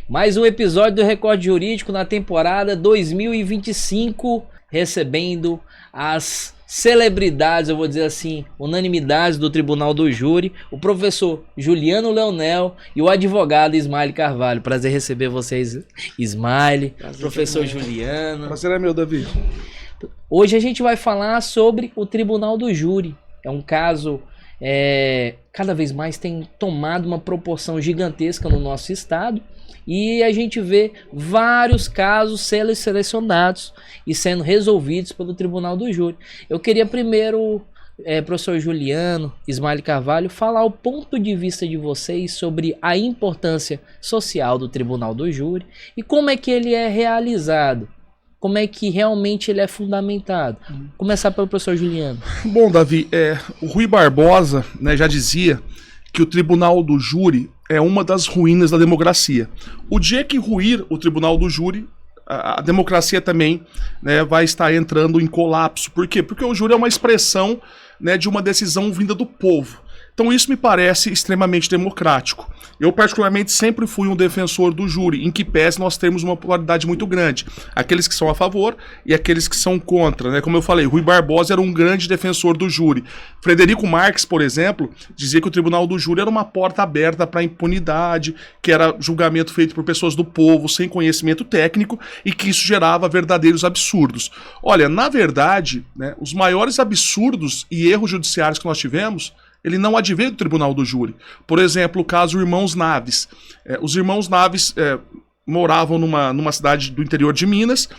Mais um episódio do Recorde Jurídico na temporada 2025, recebendo as celebridades, eu vou dizer assim, unanimidades do Tribunal do Júri, o professor Juliano Leonel e o advogado Ismael Carvalho. Prazer receber vocês, Ismael, professor Juliano. Prazer é meu, Davi. Hoje a gente vai falar sobre o Tribunal do Júri. É um caso cada vez mais tem tomado uma proporção gigantesca no nosso estado. E a gente vê vários casos sendo selecionados e sendo resolvidos pelo Tribunal do Júri. Eu queria primeiro, professor Juliano, Ismael Carvalho, falar o ponto de vista de vocês sobre a importância social do Tribunal do Júri e como é que ele é realizado, como é que realmente ele é fundamentado. Começar pelo professor Juliano. Bom, Davi, o Rui Barbosa, né, já dizia que o Tribunal do Júri é uma das ruínas da democracia. O dia que ruir o Tribunal do Júri, a democracia também, né, vai estar entrando em colapso. Por quê? Porque o júri é uma expressão, né, de uma decisão vinda do povo. Então isso me parece extremamente democrático. Eu particularmente sempre fui um defensor do júri, em que pese nós temos uma polaridade muito grande. Aqueles que são a favor e aqueles que são contra, né? Como eu falei, Rui Barbosa era um grande defensor do júri. Frederico Marques, por exemplo, dizia que o Tribunal do Júri era uma porta aberta para a impunidade, que era julgamento feito por pessoas do povo, sem conhecimento técnico, e que isso gerava verdadeiros absurdos. Olha, na verdade, né, os maiores absurdos e erros judiciários que nós tivemos, ele não adveio do Tribunal do Júri. Por exemplo, o caso Irmãos Naves. Os Irmãos Naves moravam numa cidade do interior de Minas,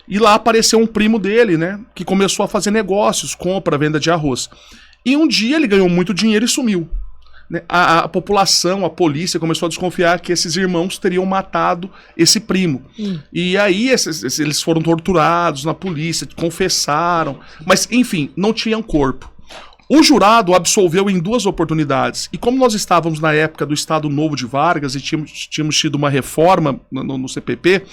e lá apareceu um primo dele, né, que começou a fazer negócios, compra, venda de arroz. E um dia ele ganhou muito dinheiro e sumiu. A população, a polícia começou a desconfiar que esses irmãos teriam matado esse primo. E aí eles foram torturados na polícia, confessaram, mas enfim, não tinham corpo. O jurado absolveu em 2 oportunidades, e como nós estávamos na época do Estado Novo de Vargas e tínhamos tido uma reforma no CPP,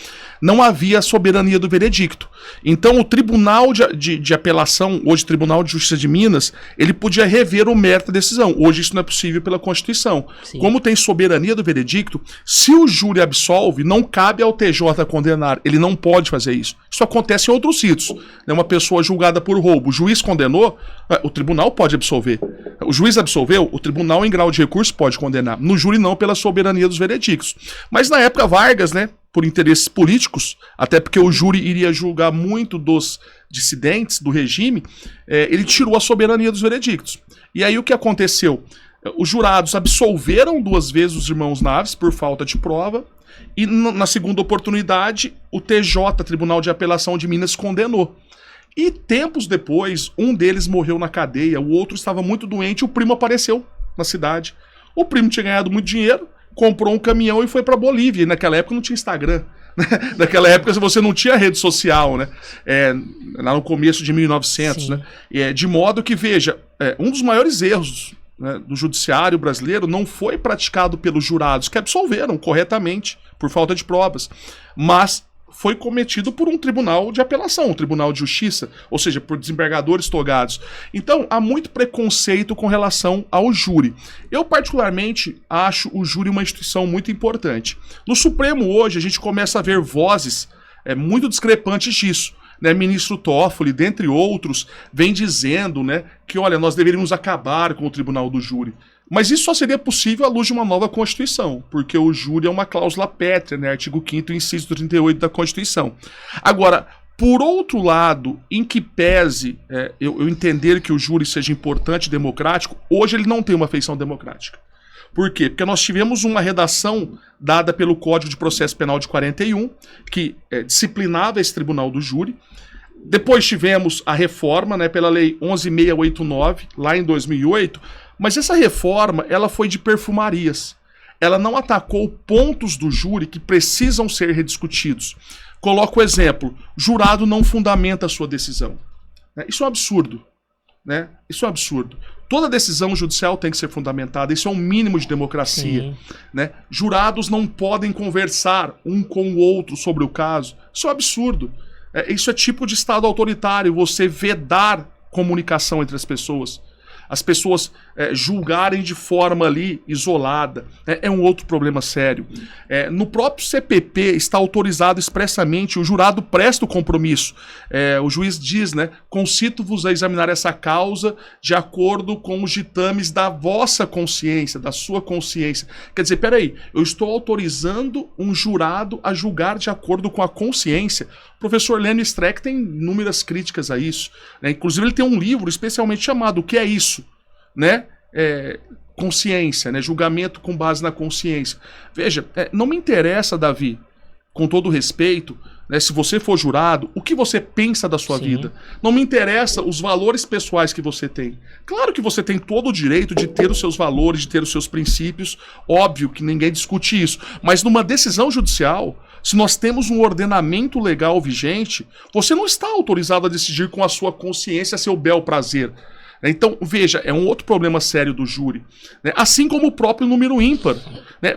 não havia soberania do veredicto. Então o Tribunal de Apelação, hoje Tribunal de Justiça de Minas, ele podia rever o mérito da decisão. Hoje isso não é possível pela Constituição. Sim. Como tem soberania do veredicto, se o júri absolve, não cabe ao TJ condenar, ele não pode fazer isso. Isso acontece em outros ritos. Uma pessoa julgada por roubo, o juiz condenou, o tribunal pode absolver. O juiz absolveu, o tribunal em grau de recurso pode condenar. No júri não, pela soberania dos veredictos. Mas na época Vargas, né, por interesses políticos, até porque o júri iria julgar muito dos dissidentes do regime, ele tirou a soberania dos veredictos. E aí o que aconteceu? Os jurados absolveram 2 vezes os Irmãos Naves por falta de prova, e na segunda oportunidade o TJ, Tribunal de Apelação de Minas, condenou. E tempos depois, um deles morreu na cadeia, o outro estava muito doente e o primo apareceu na cidade. O primo tinha ganhado muito dinheiro, comprou um caminhão e foi para Bolívia. E naquela época não tinha Instagram. Naquela época você não tinha rede social, né? Lá no começo de 1900. Né? De modo que, veja, um dos maiores erros, né, do judiciário brasileiro não foi praticado pelos jurados, que absolveram corretamente por falta de provas, mas foi cometido por um tribunal de apelação, um tribunal de justiça, ou seja, por desembargadores togados. Então, há muito preconceito com relação ao júri. Eu, particularmente, acho o júri uma instituição muito importante. No Supremo, hoje, a gente começa a ver vozes muito discrepantes disso. Né? Ministro Toffoli, dentre outros, vem dizendo, né, que, olha, nós deveríamos acabar com o Tribunal do Júri. Mas isso só seria possível à luz de uma nova Constituição, porque o júri é uma cláusula pétrea, né? Artigo 5º, inciso 38 da Constituição. Agora, por outro lado, em que pese eu entender que o júri seja importante e democrático, hoje ele não tem uma feição democrática. Por quê? Porque nós tivemos uma redação dada pelo Código de Processo Penal de 41, que disciplinava esse Tribunal do Júri. Depois tivemos a reforma, né, pela Lei 11.689, lá em 2008, mas essa reforma ela foi de perfumarias. Ela não atacou pontos do júri que precisam ser rediscutidos. Coloco o exemplo, jurado não fundamenta a sua decisão. Isso é um absurdo. Né? Isso é um absurdo. Toda decisão judicial tem que ser fundamentada, isso é um mínimo de democracia. Né? Jurados não podem conversar um com o outro sobre o caso, isso é um absurdo. Isso é tipo de Estado autoritário, você vedar comunicação entre as pessoas. as pessoas julgarem de forma ali isolada, é um outro problema sério. No próprio CPP está autorizado expressamente, o jurado presta o compromisso. O juiz diz, né, concito-vos a examinar essa causa de acordo com os ditames da vossa consciência, da sua consciência. Quer dizer, peraí, eu estou autorizando um jurado a julgar de acordo com a consciência. O professor Lênio Streck tem inúmeras críticas a isso, né? Inclusive ele tem um livro especialmente chamado O que é isso? Né? Consciência, né? Julgamento com base na consciência. Veja, não me interessa, Davi, com todo respeito, né, se você for jurado, o que você pensa da sua vida. Não me interessa os valores pessoais que você tem. Claro que você tem todo o direito de ter os seus valores, de ter os seus princípios, óbvio que ninguém discute isso, mas numa decisão judicial, se nós temos um ordenamento legal vigente, você não está autorizado a decidir com a sua consciência a seu bel prazer. Então, veja, é um outro problema sério do júri, né? Assim como o próprio número ímpar, né?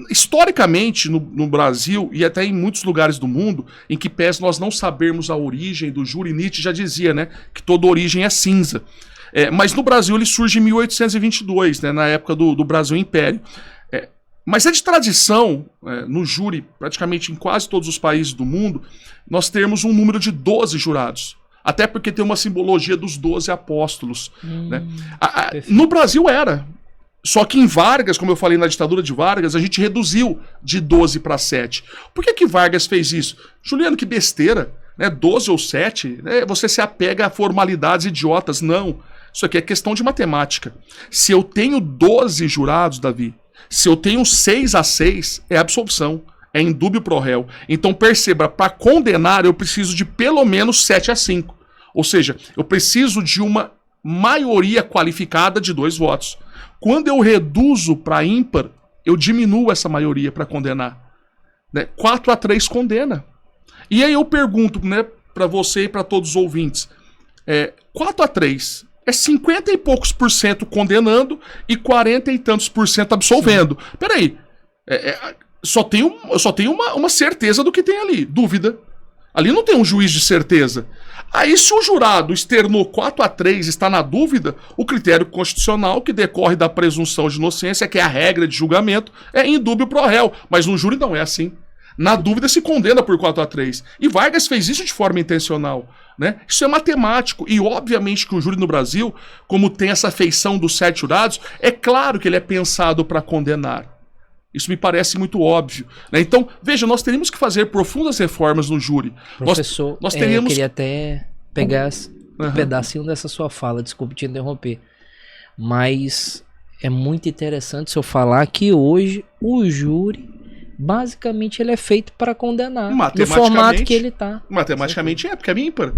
Historicamente, no Brasil e até em muitos lugares do mundo, em que pese nós não sabermos a origem do júri, Nietzsche já dizia, né, que toda origem é cinza. Mas no Brasil ele surge em 1822, né, na época do Brasil Império. Mas é de tradição, no júri, praticamente em quase todos os países do mundo, nós temos um número de 12 jurados. Até porque tem uma simbologia dos 12 apóstolos. Né? No Brasil era. Só que em Vargas, como eu falei na ditadura de Vargas, a gente reduziu de 12 para 7. Por que Vargas fez isso? Juliano, que besteira, né? 12 ou 7, né? Você se apega a formalidades idiotas. Não, isso aqui é questão de matemática. Se eu tenho 12 jurados, Davi, se eu tenho 6-6, é absolvição, é indúbio pro réu. Então perceba, para condenar eu preciso de pelo menos 7-5. Ou seja, eu preciso de uma maioria qualificada de 2 votos. Quando eu reduzo para ímpar, eu diminuo essa maioria para condenar. Né? 4-3 condena. E aí eu pergunto, né, para você e para todos os ouvintes, 4-3 é 50 e poucos % condenando e 40 e tantos % absolvendo. Sim. Peraí, só tenho uma certeza do que tem ali, dúvida. Ali não tem um juiz de certeza. Aí, se o jurado externou 4-3 está na dúvida, o critério constitucional que decorre da presunção de inocência, que é a regra de julgamento, é indúbio pro réu. Mas no júri não é assim. Na dúvida se condena por 4-3. E Vargas fez isso de forma intencional. Né? Isso é matemático. E obviamente que o júri no Brasil, como tem essa feição dos 7 jurados, é claro que ele é pensado para condenar. Isso me parece muito óbvio. Né? Então, veja, nós teríamos que fazer profundas reformas no júri. Professor, nós teríamos... eu queria até pegar um pedacinho dessa sua fala, desculpe te interromper. Mas é muito interessante se eu falar que hoje o júri, basicamente, ele é feito para condenar. No formato que ele está. Matematicamente porque é ímpar.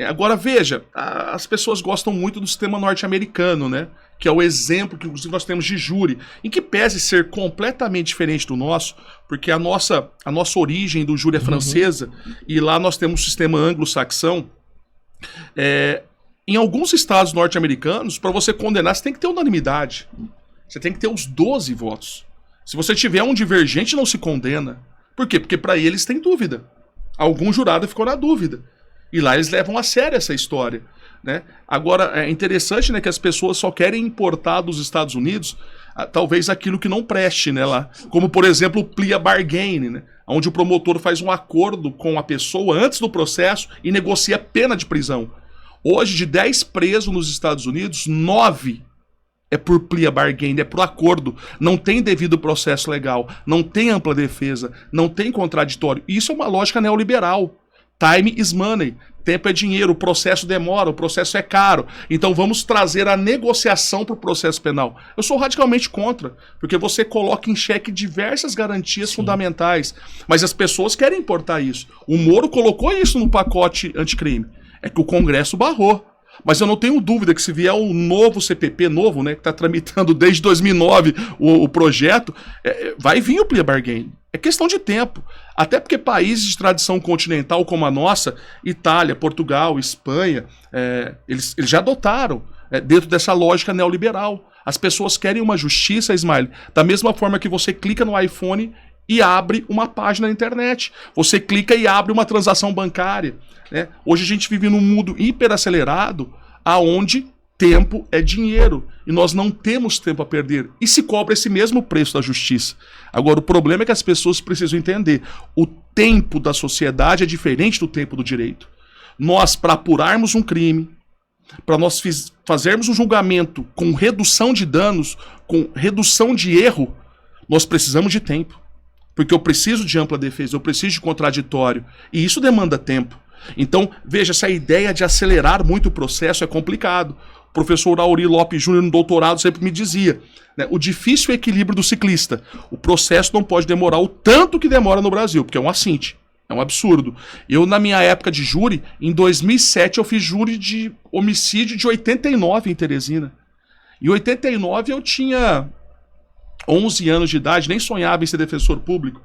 Agora, veja, as pessoas gostam muito do sistema norte-americano, né? Que é o exemplo que inclusive nós temos de júri, em que pese ser completamente diferente do nosso, porque a nossa origem do júri é francesa, e lá nós temos um sistema anglo-saxão. Em alguns estados norte-americanos, para você condenar, você tem que ter unanimidade. Você tem que ter os 12 votos. Se você tiver um divergente, não se condena. Por quê? Porque para eles tem dúvida. Algum jurado ficou na dúvida. E lá eles levam a sério essa história. Né? Agora, é interessante, né, que as pessoas só querem importar dos Estados Unidos talvez aquilo que não preste, né, lá. Como, por exemplo, o plea bargain, né, onde o promotor faz um acordo com a pessoa antes do processo e negocia pena de prisão. Hoje, de 10 presos nos Estados Unidos, 9 é por plea bargain, é por acordo. Não tem devido processo legal, não tem ampla defesa, não tem contraditório. Isso é uma lógica neoliberal. Time is money. Tempo é dinheiro, o processo demora, o processo é caro. Então vamos trazer a negociação para o processo penal. Eu sou radicalmente contra, porque você coloca em xeque diversas garantias fundamentais. Mas as pessoas querem importar isso. O Moro colocou isso no pacote anticrime. É que o Congresso barrou. Mas eu não tenho dúvida que se vier um novo CPP, novo, né, que está tramitando desde 2009 o projeto, vai vir o plea bargain. É questão de tempo. Até porque países de tradição continental como a nossa, Itália, Portugal, Espanha, eles já adotaram dentro dessa lógica neoliberal. As pessoas querem uma justiça, Ismael, da mesma forma que você clica no iPhone e abre uma página na internet. Você clica e abre uma transação bancária. Né? Hoje a gente vive num mundo hiperacelerado, aonde tempo é dinheiro e nós não temos tempo a perder. E se cobra esse mesmo preço da justiça. Agora, o problema é que as pessoas precisam entender: o tempo da sociedade é diferente do tempo do direito. Nós, para apurarmos um crime, para nós fazermos um julgamento com redução de danos, com redução de erro, nós precisamos de tempo. Porque eu preciso de ampla defesa, eu preciso de contraditório. E isso demanda tempo. Então, veja, essa ideia de acelerar muito o processo é complicado. O professor Auri Lopes Júnior, no doutorado, sempre me dizia, né, o difícil equilíbrio do ciclista. O processo não pode demorar o tanto que demora no Brasil, porque é um assinte. É um absurdo. Eu, na minha época de júri, em 2007, eu fiz júri de homicídio de 89 em Teresina. Em 89 eu tinha 11 anos de idade, nem sonhava em ser defensor público.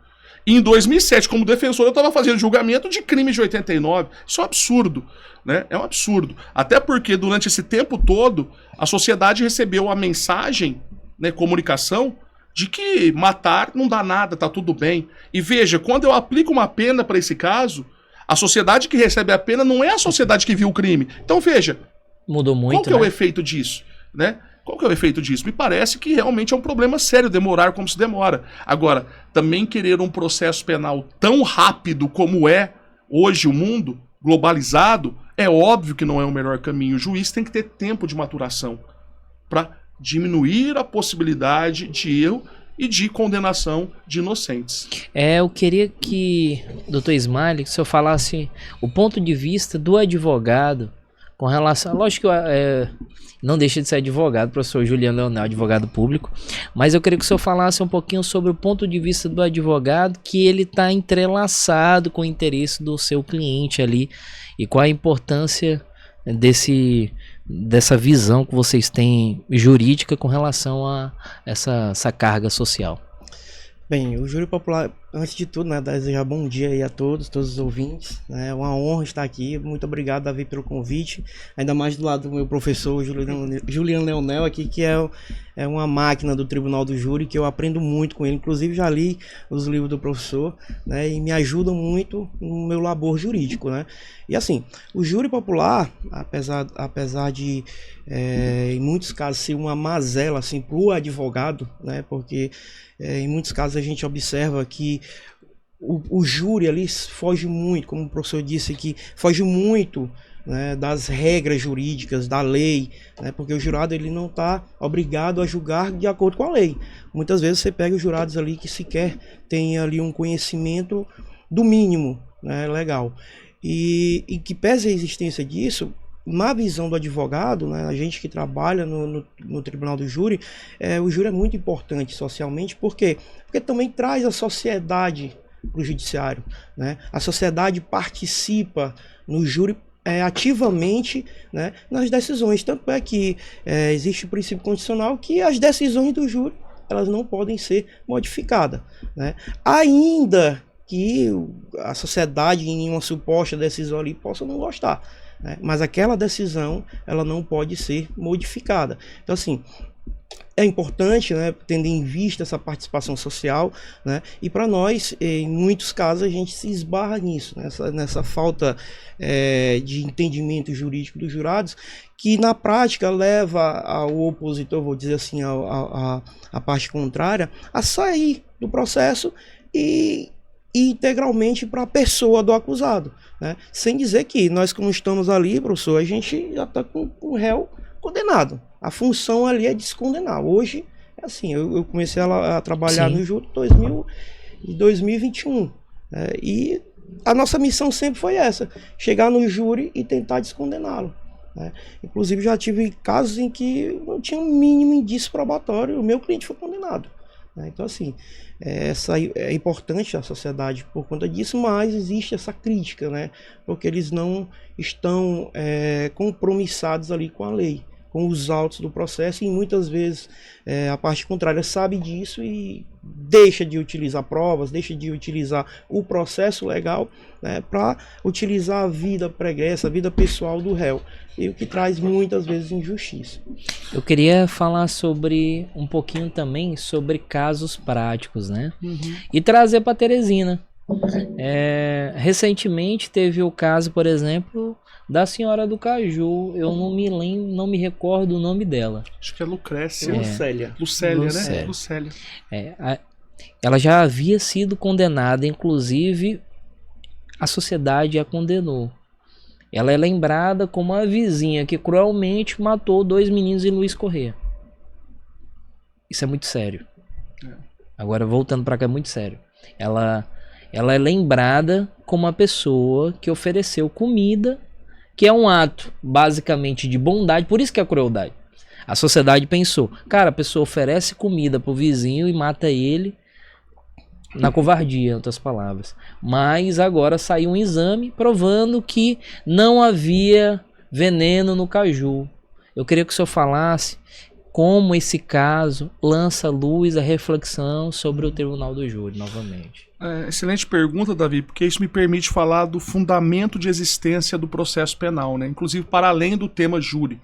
E em 2007, como defensor, eu estava fazendo julgamento de crime de 89. Isso é um absurdo, né? É um absurdo. Até porque durante esse tempo todo, a sociedade recebeu a mensagem, né, comunicação, de que matar não dá nada, tá tudo bem. E veja, quando eu aplico uma pena para esse caso, a sociedade que recebe a pena não é a sociedade que viu o crime. Então veja, mudou muito, qual que é o efeito disso, né? Qual que é o efeito disso? Me parece que realmente é um problema sério demorar como se demora. Agora, também querer um processo penal tão rápido como é hoje o mundo, globalizado, é óbvio que não é o melhor caminho. O juiz tem que ter tempo de maturação para diminuir a possibilidade de erro e de condenação de inocentes. Eu queria que, doutor Ismael, que o senhor falasse o ponto de vista do advogado com relação... Lógico que não deixa de ser advogado, professor Juliano Leonel, advogado público, mas eu queria que o senhor falasse um pouquinho sobre o ponto de vista do advogado, que ele está entrelaçado com o interesse do seu cliente ali, e qual a importância dessa visão que vocês têm jurídica com relação a essa carga social. Bem, o Júri Popular, antes de tudo, né, desejar bom dia aí a todos os ouvintes, né, é uma honra estar aqui, muito obrigado, Davi, pelo convite, ainda mais do lado do meu professor Juliano Leonel aqui, que é uma máquina do Tribunal do Júri, que eu aprendo muito com ele, inclusive já li os livros do professor, né, e me ajudam muito no meu labor jurídico, né. E assim, o Júri Popular, apesar de em muitos casos ser uma mazela assim, para o advogado, né, porque em muitos casos a gente observa que o júri ali foge muito, como o professor disse aqui, foge muito, né, das regras jurídicas, da lei, né, porque o jurado ele não está obrigado a julgar de acordo com a lei. Muitas vezes você pega os jurados ali que sequer têm ali um conhecimento do mínimo, né, legal. E que pese a existência disso, na visão do advogado, né, a gente que trabalha no Tribunal do Júri, o júri é muito importante socialmente, por quê? Porque também traz a sociedade para o judiciário, né? A sociedade participa no júri ativamente, né, nas decisões, tanto é que existe o princípio constitucional que as decisões do júri elas não podem ser modificadas, né? Ainda que a sociedade em uma suposta decisão ali possa não gostar, né? Mas aquela decisão ela não pode ser modificada. Então assim, é importante, né, tendo em vista essa participação social, né, e para nós, em muitos casos, a gente se esbarra nisso, nessa falta de entendimento jurídico dos jurados, que na prática leva ao opositor, vou dizer assim, a parte contrária, a sair do processo e integralmente para a pessoa do acusado, né? Sem dizer que nós, como estamos ali, professor, a gente já está com o réu condenado. A função ali é descondenar. Hoje, é assim, eu comecei a trabalhar no júri em 2021. E a nossa missão sempre foi essa, chegar no júri e tentar descondená-lo, né? Inclusive já tive casos em que não tinha um mínimo indício probatório, o meu cliente foi condenado. Então assim, é importante a sociedade por conta disso, mas existe essa crítica, né? Porque eles não estão compromissados ali com a lei, com os autos do processo, e muitas vezes a parte contrária sabe disso e deixa de utilizar provas, deixa de utilizar o processo legal, né, para utilizar a vida pregressa, a vida pessoal do réu, e o que traz muitas vezes injustiça. Eu queria falar sobre um pouquinho também sobre casos práticos, né? E trazer para Teresina. Recentemente teve o caso, por exemplo, da senhora do Caju. Eu não me lembro, não me recordo o nome dela. Acho que é Lucrécia. Lucélia. Lucélia, né? Lucélia. Lucélia. Ela já havia sido condenada, inclusive a sociedade a condenou. Ela é lembrada como a vizinha que cruelmente matou 2 meninos em Luiz Correia. Isso é muito sério. Agora, voltando para cá, é muito sério. Ela é lembrada como a pessoa que ofereceu comida, que é um ato basicamente de bondade, por isso que é a crueldade. A sociedade pensou, cara, a pessoa oferece comida pro vizinho e mata ele na covardia, em outras palavras. Mas agora saiu um exame provando que não havia veneno no caju. Eu queria que o senhor falasse como esse caso lança luz à reflexão sobre o Tribunal do Júri, novamente. Excelente pergunta, Davi, porque isso me permite falar do fundamento de existência do processo penal, né? Inclusive para além do tema júri.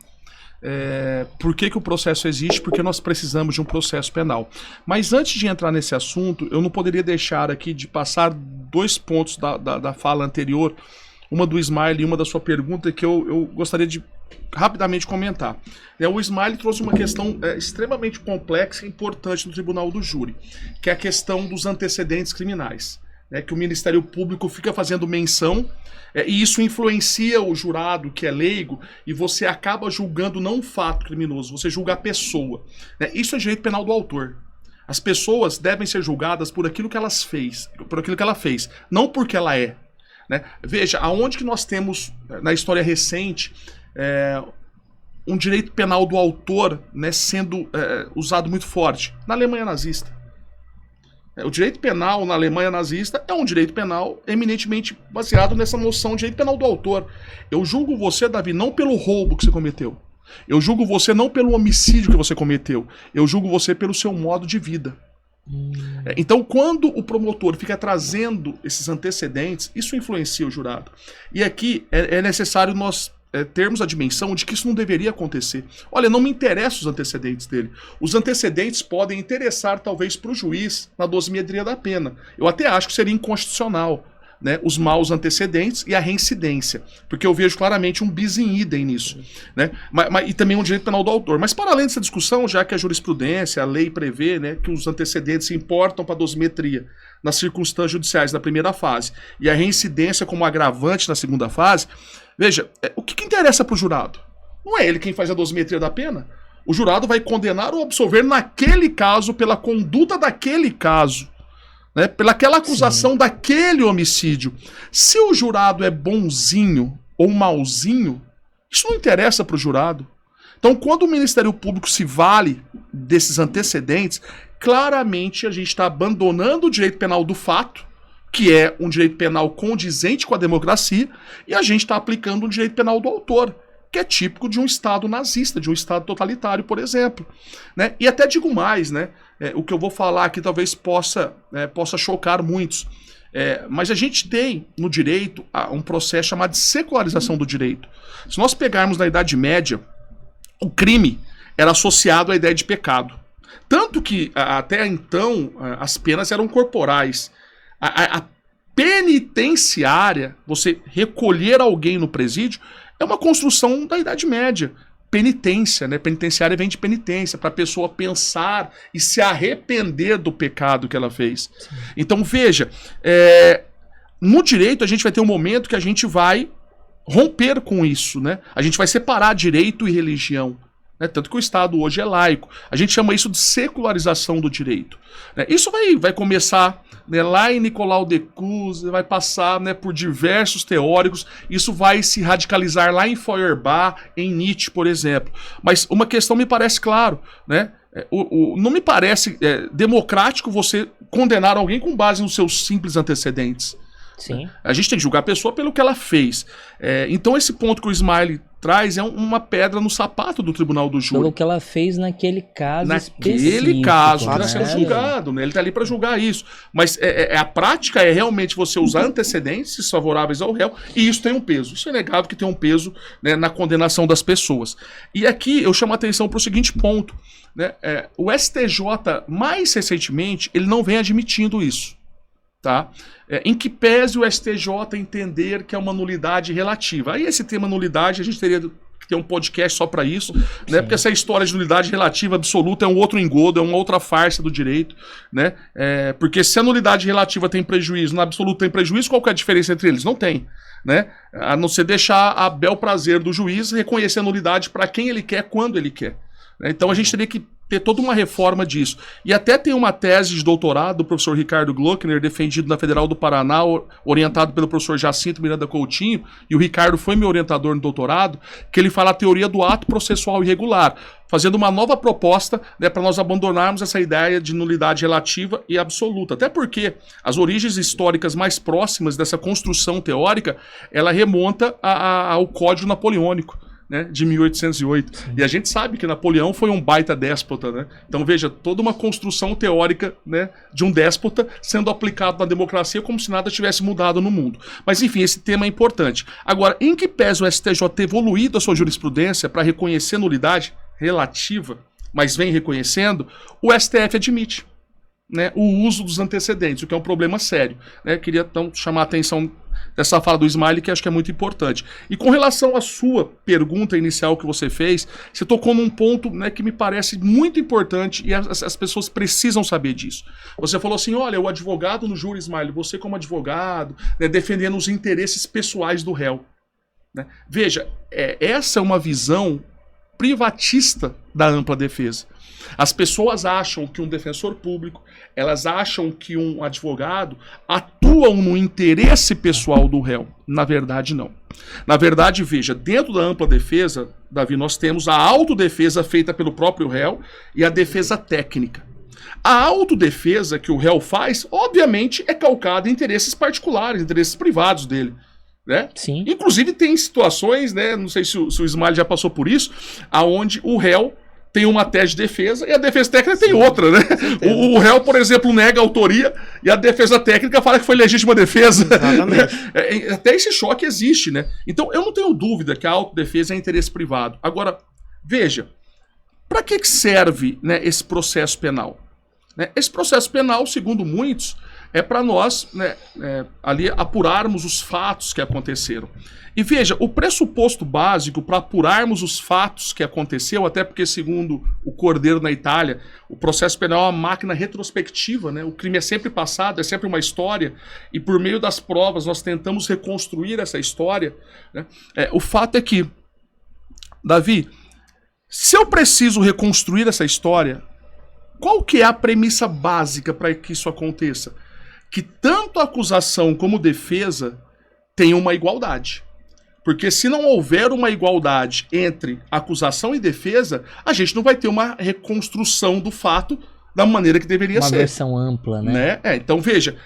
Por que o processo existe? Porque nós precisamos de um processo penal. Mas antes de entrar nesse assunto, eu não poderia deixar aqui de passar 2 pontos da fala anterior, uma do Ismael e uma da sua pergunta, que eu gostaria de rapidamente comentar. O Ismael trouxe uma questão extremamente complexa e importante no Tribunal do Júri, que é a questão dos antecedentes criminais, que o Ministério Público fica fazendo menção, e isso influencia o jurado, que é leigo, e você acaba julgando não o fato criminoso, você julga a pessoa. Isso é direito penal do autor. As pessoas devem ser julgadas por aquilo que ela fez, não porque ela é. Veja, aonde que nós temos, na história recente, um direito penal do autor sendo usado muito forte? Na Alemanha nazista. O direito penal na Alemanha nazista é um direito penal eminentemente baseado nessa noção de direito penal do autor. Eu julgo você, Davi, não pelo roubo que você cometeu. Eu julgo você não pelo homicídio que você cometeu. Eu julgo você pelo seu modo de vida. Então, quando o promotor fica trazendo esses antecedentes, isso influencia o jurado. E aqui é necessário nós termos a dimensão de que isso não deveria acontecer. Olha, não me interessam os antecedentes dele. Os antecedentes podem interessar, talvez, para o juiz na dosimetria da pena. Eu até acho que seria inconstitucional, os maus antecedentes e a reincidência, porque eu vejo claramente um bis in idem nisso, e também um direito penal do autor. Mas para além dessa discussão, já que a jurisprudência, a lei prevê que os antecedentes se importam para a dosimetria nas circunstâncias judiciais da primeira fase e a reincidência como agravante na segunda fase, veja, o que interessa para o jurado? Não é ele quem faz a dosimetria da pena. O jurado vai condenar ou absolver naquele caso pela conduta daquele caso, pelaquela acusação Sim. daquele homicídio. Se o jurado é bonzinho ou mauzinho, isso não interessa para o jurado. Então, quando o Ministério Público se vale desses antecedentes, claramente a gente está abandonando o direito penal do fato, que é um direito penal condizente com a democracia, e a gente está aplicando um direito penal do autor, que é típico de um Estado nazista, de um Estado totalitário, por exemplo. E até digo mais, o que eu vou falar aqui talvez possa chocar muitos, mas a gente tem no direito um processo chamado de secularização do direito. Se nós pegarmos na Idade Média, o crime era associado à ideia de pecado. Tanto que até então as penas eram corporais. A penitenciária, você recolher alguém no presídio, é uma construção da Idade Média. Penitência, penitenciária vem de penitência, para a pessoa pensar e se arrepender do pecado que ela fez. Sim. Então veja, no direito a gente vai ter um momento que a gente vai romper com isso, A gente vai separar direito e religião. Tanto que o Estado hoje é laico. A gente chama isso de secularização do direito. Isso vai começar lá em Nicolau de Cusa, vai passar por diversos teóricos, isso vai se radicalizar lá em Feuerbach, em Nietzsche, por exemplo. Mas uma questão me parece claro, não me parece democrático você condenar alguém com base nos seus simples antecedentes. Sim. A gente tem que julgar a pessoa pelo que ela fez. Então esse ponto que o Ismael traz é uma pedra no sapato do Tribunal do Júri. Pelo que ela fez naquele caso Naquele caso que está sendo julgado. Ele está ali para julgar isso. Mas a prática é realmente você usar antecedentes favoráveis ao réu, e isso tem um peso. Isso é inegável que tem um peso na condenação das pessoas. E aqui eu chamo a atenção para o seguinte ponto. O STJ, mais recentemente, ele não vem admitindo isso. tá? Em que pese o STJ entender que é uma nulidade relativa. Aí esse tema nulidade a gente teria que ter um podcast só para isso, né? Porque essa história de nulidade relativa absoluta é um outro engodo, é uma outra farsa do direito, né? Porque se a nulidade relativa tem prejuízo, na absoluta tem prejuízo, qual que é a diferença entre eles? Não tem, né? A não ser deixar a bel prazer do juiz reconhecer a nulidade para quem ele quer, quando ele quer. Então a gente teria que ter toda uma reforma disso. E até tem uma tese de doutorado do professor Ricardo Glockner, defendido na Federal do Paraná, orientado pelo professor Jacinto Miranda Coutinho, e o Ricardo foi meu orientador no doutorado, que ele fala a teoria do ato processual irregular, fazendo uma nova proposta, né, para nós abandonarmos essa ideia de nulidade relativa e absoluta. Até porque as origens históricas mais próximas dessa construção teórica, ela remonta ao Código Napoleônico, né, de 1808. Sim. E a gente sabe que Napoleão foi um baita déspota, né? Então veja, toda uma construção teórica, né, de um déspota sendo aplicado na democracia como se nada tivesse mudado no mundo. Mas enfim, esse tema é importante. Agora, em que pese o STJ ter evoluído a sua jurisprudência para reconhecer nulidade relativa, mas vem reconhecendo, o STF admite, né, o uso dos antecedentes, o que é um problema sério, né? Queria então chamar a atenção dessa fala do Ismael, que acho que é muito importante. E com relação à sua pergunta inicial que você fez, você tocou num ponto, né, que me parece muito importante e as pessoas precisam saber disso. Você falou assim, olha, o advogado no júri, Ismael, você como advogado, né, defendendo os interesses pessoais do réu, né? Veja, essa é uma visão privatista da ampla defesa. As pessoas acham que um defensor público, elas acham que um advogado atuam no interesse pessoal do réu. Na verdade, não. Na verdade, veja, dentro da ampla defesa, Davi, nós temos a autodefesa feita pelo próprio réu e a defesa técnica. A autodefesa que o réu faz, obviamente, é calcada em interesses particulares, interesses privados dele, né? Sim. Inclusive tem situações, né, não sei se o Ismael já passou por isso, aonde o réu tem uma tese de defesa e a defesa técnica tem outra, né? O réu, por exemplo, nega a autoria e a defesa técnica fala que foi legítima defesa. Exatamente. Até esse choque existe, né? Então eu não tenho dúvida que a autodefesa é interesse privado. Agora, veja, para que serve, né, esse processo penal? Né? Esse processo penal, segundo muitos, é para nós, né, ali apurarmos os fatos que aconteceram. E veja, o pressuposto básico para apurarmos os fatos que aconteceu, até porque segundo o Cordeiro na Itália, o processo penal é uma máquina retrospectiva, né? O crime é sempre passado, é sempre uma história, e por meio das provas nós tentamos reconstruir essa história, né? O fato é que, Davi, se eu preciso reconstruir essa história, qual que é a premissa básica para que isso aconteça? Que tanto a acusação como defesa tenham uma igualdade. Porque se não houver uma igualdade entre acusação e defesa, a gente não vai ter uma reconstrução do fato da maneira que deveria ser. Uma versão ampla, né? Então veja,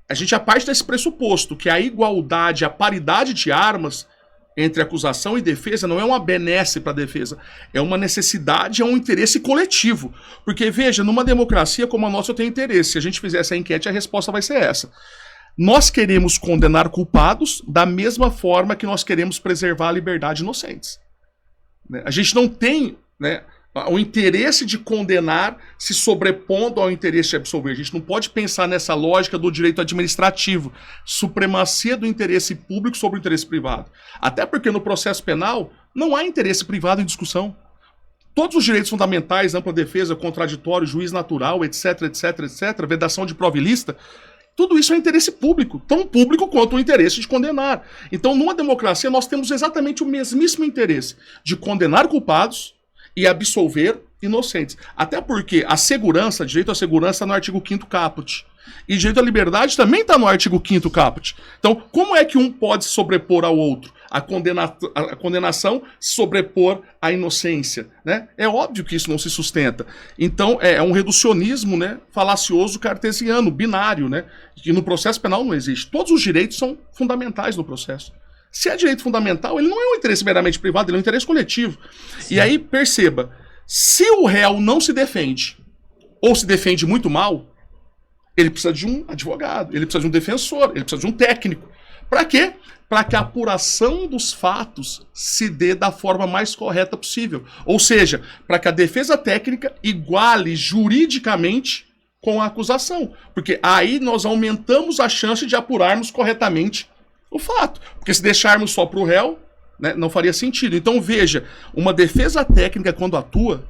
a gente parte desse pressuposto que a igualdade, a paridade de armas entre acusação e defesa não é uma benesse para a defesa, é uma necessidade, é um interesse coletivo. Porque veja, numa democracia como a nossa eu tenho interesse. Se a gente fizer essa enquete, a resposta vai ser essa. Nós queremos condenar culpados da mesma forma que nós queremos preservar a liberdade de inocentes. A gente não tem, né, o interesse de condenar se sobrepondo ao interesse de absolver. A gente não pode pensar nessa lógica do direito administrativo, supremacia do interesse público sobre o interesse privado. Até porque no processo penal não há interesse privado em discussão. Todos os direitos fundamentais, ampla defesa, contraditório, juiz natural, etc, etc, etc, vedação de prova ilícita, tudo isso é interesse público, tão público quanto o interesse de condenar. Então, numa democracia, nós temos exatamente o mesmíssimo interesse de condenar culpados e absolver inocentes. Até porque a segurança, direito à segurança está no artigo 5º caput. E direito à liberdade também está no artigo 5º caput. Então, como é que um pode se sobrepor ao outro? A condenação se sobrepor à inocência, né? É óbvio que isso não se sustenta. Então, é um reducionismo, né, falacioso cartesiano, binário, né, que no processo penal não existe. Todos os direitos são fundamentais no processo. Se é direito fundamental, ele não é um interesse meramente privado, ele é um interesse coletivo. Sim. E aí, perceba, se o réu não se defende, ou se defende muito mal, ele precisa de um advogado, ele precisa de um defensor, ele precisa de um técnico. Para quê? Para que a apuração dos fatos se dê da forma mais correta possível. Ou seja, para que a defesa técnica iguale juridicamente com a acusação. Porque aí nós aumentamos a chance de apurarmos corretamente o fato. Porque se deixarmos só para o réu, né, não faria sentido. Então veja, uma defesa técnica quando atua,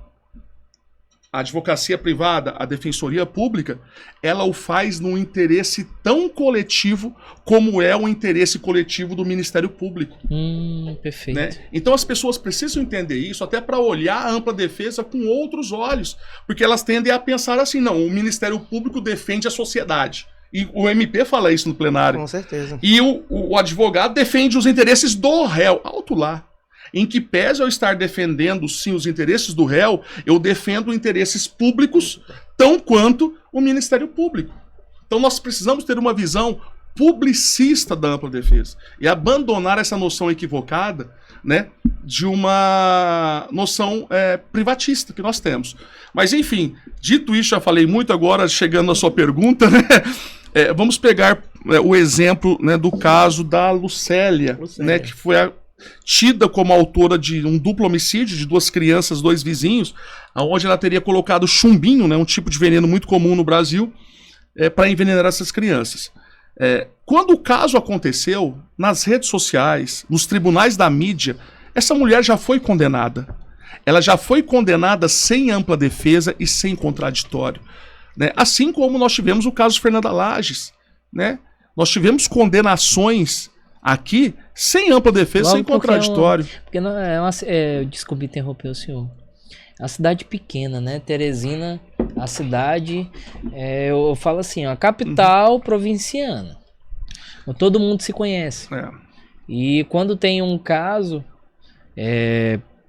a advocacia privada, a defensoria pública, ela o faz num interesse tão coletivo como é o interesse coletivo do Ministério Público. Perfeito. Né? Então as pessoas precisam entender isso até para olhar a ampla defesa com outros olhos, porque elas tendem a pensar assim, não, o Ministério Público defende a sociedade. E o MP fala isso no plenário. Com certeza. E o advogado defende os interesses do réu. Alto lá. Em que pese eu estar defendendo, sim, os interesses do réu, eu defendo interesses públicos tão quanto o Ministério Público. Então nós precisamos ter uma visão publicista da ampla defesa e abandonar essa noção equivocada, né, de uma noção privatista que nós temos. Mas enfim, dito isso, já falei muito, agora chegando à sua pergunta, né, vamos pegar o exemplo, né, do caso da Lucélia. Né, que foi tida como autora de um duplo homicídio de 2 crianças, 2 vizinhos, onde ela teria colocado chumbinho, né, um tipo de veneno muito comum no Brasil, para envenenar essas crianças. Quando o caso aconteceu, nas redes sociais, nos tribunais da mídia, essa mulher já foi condenada. Ela já foi condenada sem ampla defesa e sem contraditório. Né? Assim como nós tivemos o caso Fernanda Lages. Né? Nós tivemos condenações aqui sem ampla defesa, sem contraditório. Porque não, desculpe interromper o senhor. É uma cidade pequena, né? Teresina, a cidade, eu falo assim, a capital provinciana. Todo mundo se conhece. E quando tem um caso,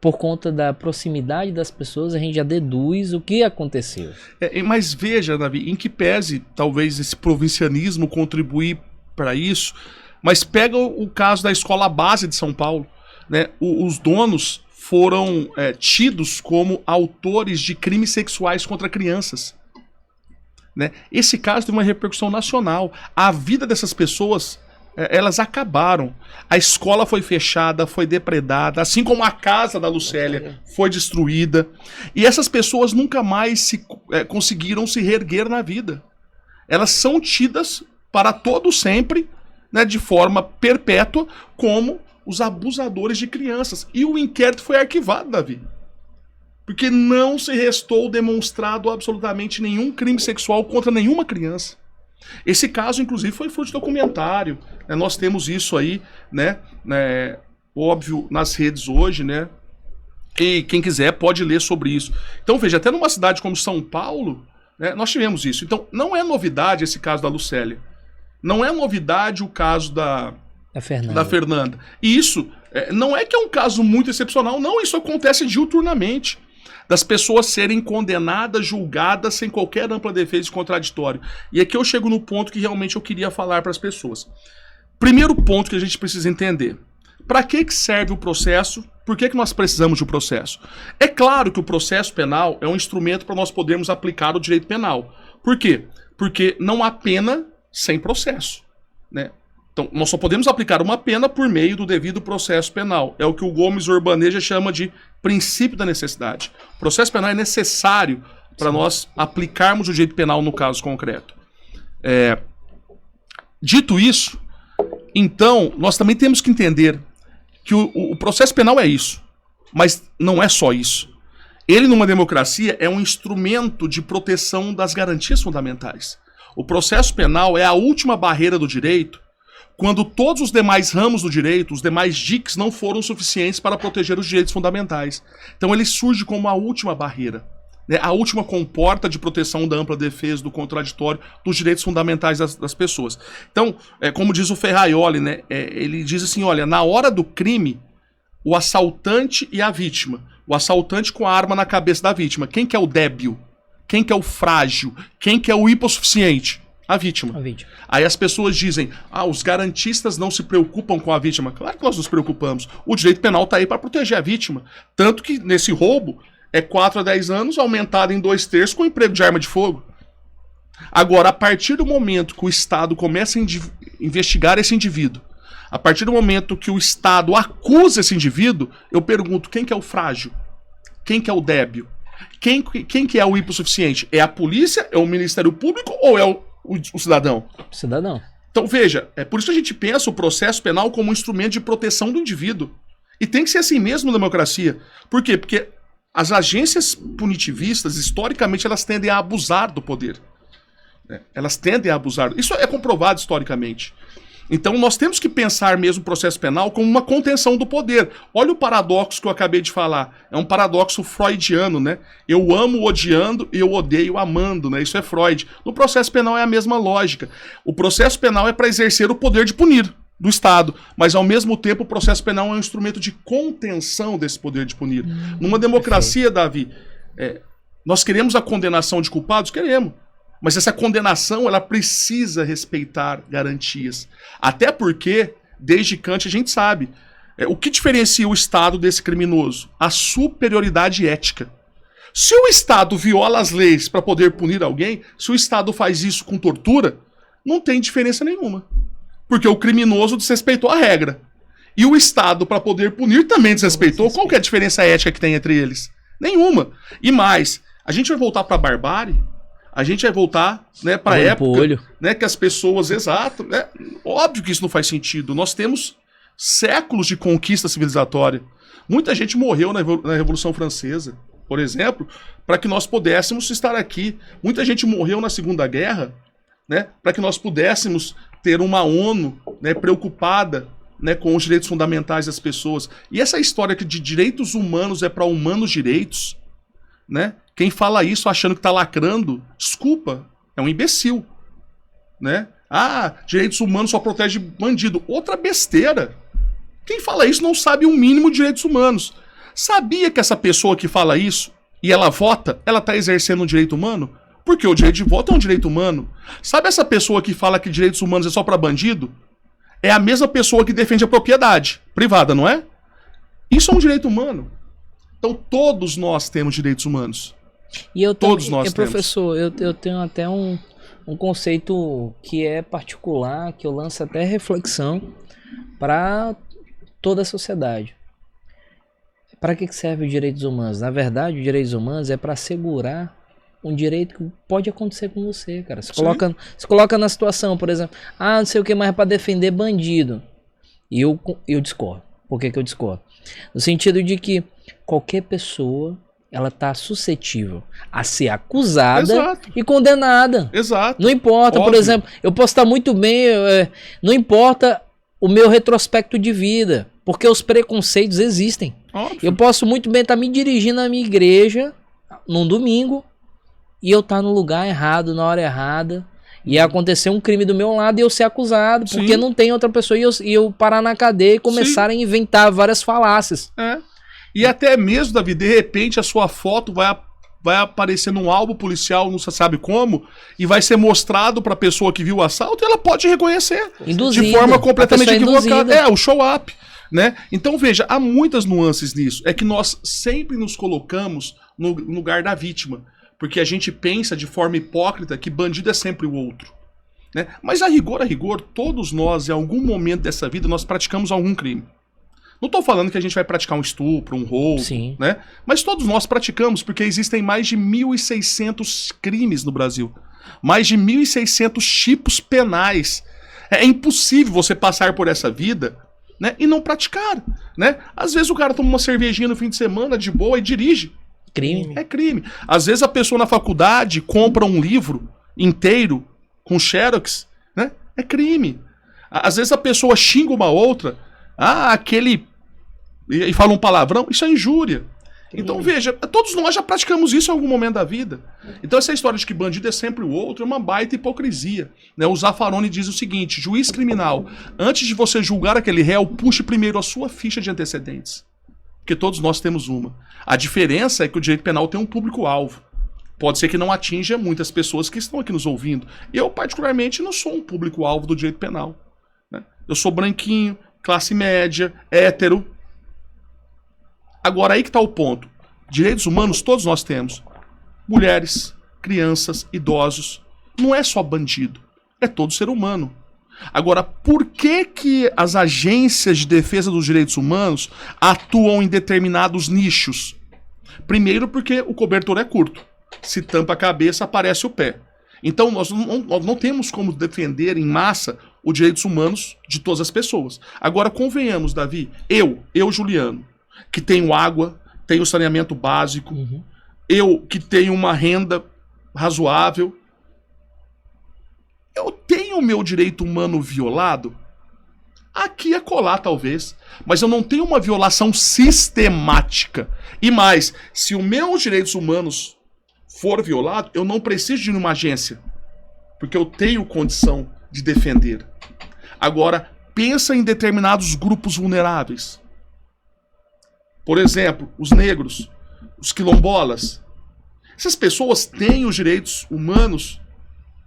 por conta da proximidade das pessoas, a gente já deduz o que aconteceu. Mas veja, Davi, em que pese talvez esse provincianismo contribuir para isso, mas pega o caso da escola base de São Paulo. Né? Os donos foram tidos como autores de crimes sexuais contra crianças. Né? Esse caso teve uma repercussão nacional. A vida dessas pessoas, elas acabaram. A escola foi fechada, foi depredada, assim como a casa da Lucélia foi destruída. E essas pessoas nunca mais conseguiram se reerguer na vida. Elas são tidas para todo sempre, né, de forma perpétua, como os abusadores de crianças. E o inquérito foi arquivado, Davi. Porque não se restou demonstrado absolutamente nenhum crime sexual contra nenhuma criança. Esse caso, inclusive, foi fruto de documentário. Né, nós temos isso aí, né, óbvio, nas redes hoje, né? E quem quiser pode ler sobre isso. Então, veja, até numa cidade como São Paulo, né, nós tivemos isso. Então, não é novidade esse caso da Lucélia. Não é novidade o caso da Fernanda. E isso não é que é um caso muito excepcional, não, isso acontece diuturnamente. Das pessoas serem condenadas, julgadas, sem qualquer ampla defesa e contraditório. E aqui eu chego no ponto que realmente eu queria falar para as pessoas. Primeiro ponto que a gente precisa entender. Para que serve o processo? Por que nós precisamos de um processo? É claro que o processo penal é um instrumento para nós podermos aplicar o direito penal. Por quê? Porque não há pena sem processo, né? Então, nós só podemos aplicar uma pena por meio do devido processo penal. É o que o Gomes Urbaneja chama de princípio da necessidade. O processo penal é necessário para nós aplicarmos o direito penal no caso concreto. Dito isso, então, nós também temos que entender que o processo penal é isso, mas não é só isso. Ele, numa democracia, é um instrumento de proteção das garantias fundamentais. O processo penal é a última barreira do direito quando todos os demais ramos do direito, os demais diques, não foram suficientes para proteger os direitos fundamentais. Então ele surge como a última barreira, né? A última comporta de proteção da ampla defesa, do contraditório, dos direitos fundamentais das pessoas. Então, como diz o Ferraioli, né? Ele diz assim, olha, na hora do crime, o assaltante e a vítima. O assaltante com a arma na cabeça da vítima. Quem que é o débil? Quem que é o frágil? Quem que é o hipossuficiente? A vítima. Aí as pessoas dizem, os garantistas não se preocupam com a vítima. Claro que nós nos preocupamos. O direito penal está aí para proteger a vítima. Tanto que nesse roubo é 4 a 10 anos, aumentado em 2/3 com emprego de arma de fogo. Agora, a partir do momento que o Estado começa a investigar esse indivíduo, a partir do momento que o Estado acusa esse indivíduo, eu pergunto, quem que é o frágil? Quem que é o débil? Quem que é o hipossuficiente? É a polícia, é o Ministério Público ou é o cidadão? Cidadão. Então veja, é por isso que a gente pensa o processo penal como um instrumento de proteção do indivíduo. E tem que ser assim mesmo na democracia. Por quê? Porque as agências punitivistas, historicamente, elas tendem a abusar do poder. Elas tendem a abusar. Isso é comprovado historicamente. Então nós temos que pensar mesmo o processo penal como uma contenção do poder. Olha o paradoxo que eu acabei de falar. É um paradoxo freudiano, né? Eu amo odiando e eu odeio amando, né? Isso é Freud. No processo penal é a mesma lógica. O processo penal é para exercer o poder de punir do Estado, mas ao mesmo tempo o processo penal é um instrumento de contenção desse poder de punir. Numa democracia, Davi, nós queremos a condenação de culpados? Queremos. Mas essa condenação, ela precisa respeitar garantias. Até porque, desde Kant, a gente sabe, o que diferencia o Estado desse criminoso? A superioridade ética. Se o Estado viola as leis para poder punir alguém, se o Estado faz isso com tortura, não tem diferença nenhuma. Porque o criminoso desrespeitou a regra. E o Estado, para poder punir, também desrespeitou. Qual que é a diferença ética que tem entre eles? Nenhuma. E mais, a gente vai voltar para a barbárie? A gente vai voltar, né, para a época, né, que as pessoas, exato, né, óbvio que isso não faz sentido. Nós temos séculos de conquista civilizatória. Muita gente morreu na Revolução Francesa, por exemplo, para que nós pudéssemos estar aqui. Muita gente morreu na Segunda Guerra, né, para que nós pudéssemos ter uma ONU, né, preocupada, né, com os direitos fundamentais das pessoas. E essa história que de direitos humanos é para humanos direitos, né? Quem fala isso achando que está lacrando, desculpa, é um imbecil, né? Ah, direitos humanos só protege bandido. Outra besteira. Quem fala isso não sabe o mínimo de direitos humanos. Sabia que essa pessoa que fala isso e ela vota, ela está exercendo um direito humano? Porque o direito de voto é um direito humano. Sabe essa pessoa que fala que direitos humanos é só para bandido? É a mesma pessoa que defende a propriedade privada, não é? Isso é um direito humano. Então todos nós temos direitos humanos. E eu todos nós temos. Professor, eu tenho até um conceito que é particular, que eu lanço até reflexão para toda a sociedade. Para que serve os direitos humanos? Na verdade, os direitos humanos é para assegurar um direito que pode acontecer com você, cara. Se coloca na situação, por exemplo, não sei o que mais é para defender bandido. E eu discordo. Por que eu discordo? No sentido de que qualquer pessoa, ela tá suscetível a ser acusada, exato, e condenada. Exato. Não importa, óbvio. Por exemplo, eu posso estar muito bem, não importa o meu retrospecto de vida, porque os preconceitos existem. Óbvio. Eu posso muito bem estar me dirigindo à minha igreja num domingo e eu estar no lugar errado, na hora errada, e acontecer um crime do meu lado e eu ser acusado, porque sim, não tem outra pessoa e eu parar na cadeia e começar, sim, a inventar várias falácias. E até mesmo, Davi, de repente a sua foto vai aparecer num álbum policial, não se sabe como, e vai ser mostrado para a pessoa que viu o assalto e ela pode reconhecer. Induzida, de forma completamente equivocada. O show up, né? Então veja, há muitas nuances nisso. É que nós sempre nos colocamos no lugar da vítima, porque a gente pensa de forma hipócrita que bandido é sempre o outro, né? Mas a rigor, todos nós, em algum momento dessa vida, nós praticamos algum crime. Não estou falando que a gente vai praticar um estupro, um roubo, sim, né? Mas todos nós praticamos, porque existem mais de 1.600 crimes no Brasil. Mais de 1.600 tipos penais. É impossível você passar por essa vida, né, e não praticar, né? Às vezes o cara toma uma cervejinha no fim de semana, de boa, e dirige. Crime. É crime. Às vezes a pessoa na faculdade compra um livro inteiro com xerox, né? É crime. Às vezes a pessoa xinga uma outra, aquele... e fala um palavrão, isso é injúria. Então veja, todos nós já praticamos isso em algum momento da vida. Então essa história de que bandido é sempre o outro é uma baita hipocrisia, né? O Zaffaroni diz o seguinte: juiz criminal, antes de você julgar aquele réu, puxe primeiro a sua ficha de antecedentes. Porque todos nós temos uma. A diferença é que o direito penal tem um público-alvo. Pode ser que não atinja muitas pessoas que estão aqui nos ouvindo. Eu, particularmente, não sou um público-alvo do direito penal, né? Eu sou branquinho, classe média, hétero. Agora, aí que está o ponto. Direitos humanos todos nós temos. Mulheres, crianças, idosos. Não é só bandido. É todo ser humano. Agora, por que as agências de defesa dos direitos humanos atuam em determinados nichos? Primeiro porque o cobertor é curto. Se tampa a cabeça, aparece o pé. Então nós não temos como defender em massa os direitos humanos de todas as pessoas. Agora convenhamos, Davi, eu Juliano, que tenho água, tenho saneamento básico, eu que tenho uma renda razoável, eu tenho o meu direito humano violado? Aqui e acolá, talvez. Mas eu não tenho uma violação sistemática. E mais, se os meus direitos humanos for violado, eu não preciso de uma agência. Porque eu tenho condição de defender. Agora, pensa em determinados grupos vulneráveis. Por exemplo, os negros, os quilombolas. Essas pessoas têm os direitos humanos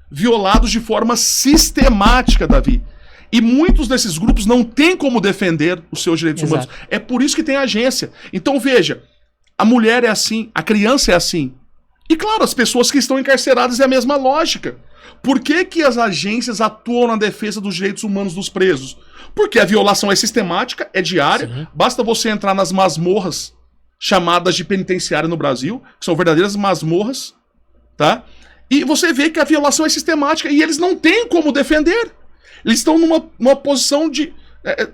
violados de forma sistemática, Davi. E muitos desses grupos não têm como defender os seus direitos humanos. É por isso que tem agência. Então veja, a mulher é assim, a criança é assim. E claro, as pessoas que estão encarceradas é a mesma lógica. Por que que as agências atuam na defesa dos direitos humanos dos presos? Porque a violação é sistemática, é diária. Sim. Basta você entrar nas masmorras chamadas de penitenciária no Brasil, que são verdadeiras masmorras, tá? E você vê que a violação é sistemática e eles não têm como defender. Eles estão numa posição de...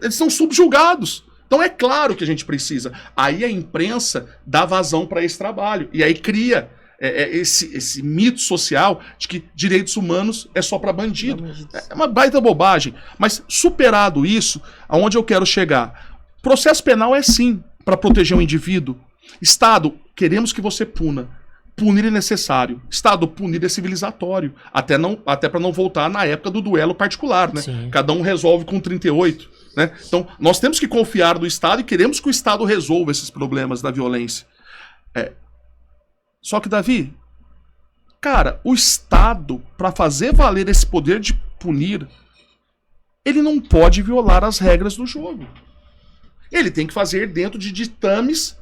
eles estão subjugados. Então é claro que a gente precisa. Aí a imprensa dá vazão para esse trabalho. E aí cria esse mito social de que direitos humanos é só para bandido. É uma baita bobagem. Mas superado isso, aonde eu quero chegar? Processo penal é sim para proteger o indivíduo. Estado, queremos que você puna. Punir é necessário. Estado, punir é civilizatório. Até para não voltar na época do duelo particular, né? Sim. Cada um resolve com 38. Né? Então, nós temos que confiar no Estado e queremos que o Estado resolva esses problemas da violência. Só que, Davi, cara, o Estado, para fazer valer esse poder de punir, ele não pode violar as regras do jogo. Ele tem que fazer dentro de ditames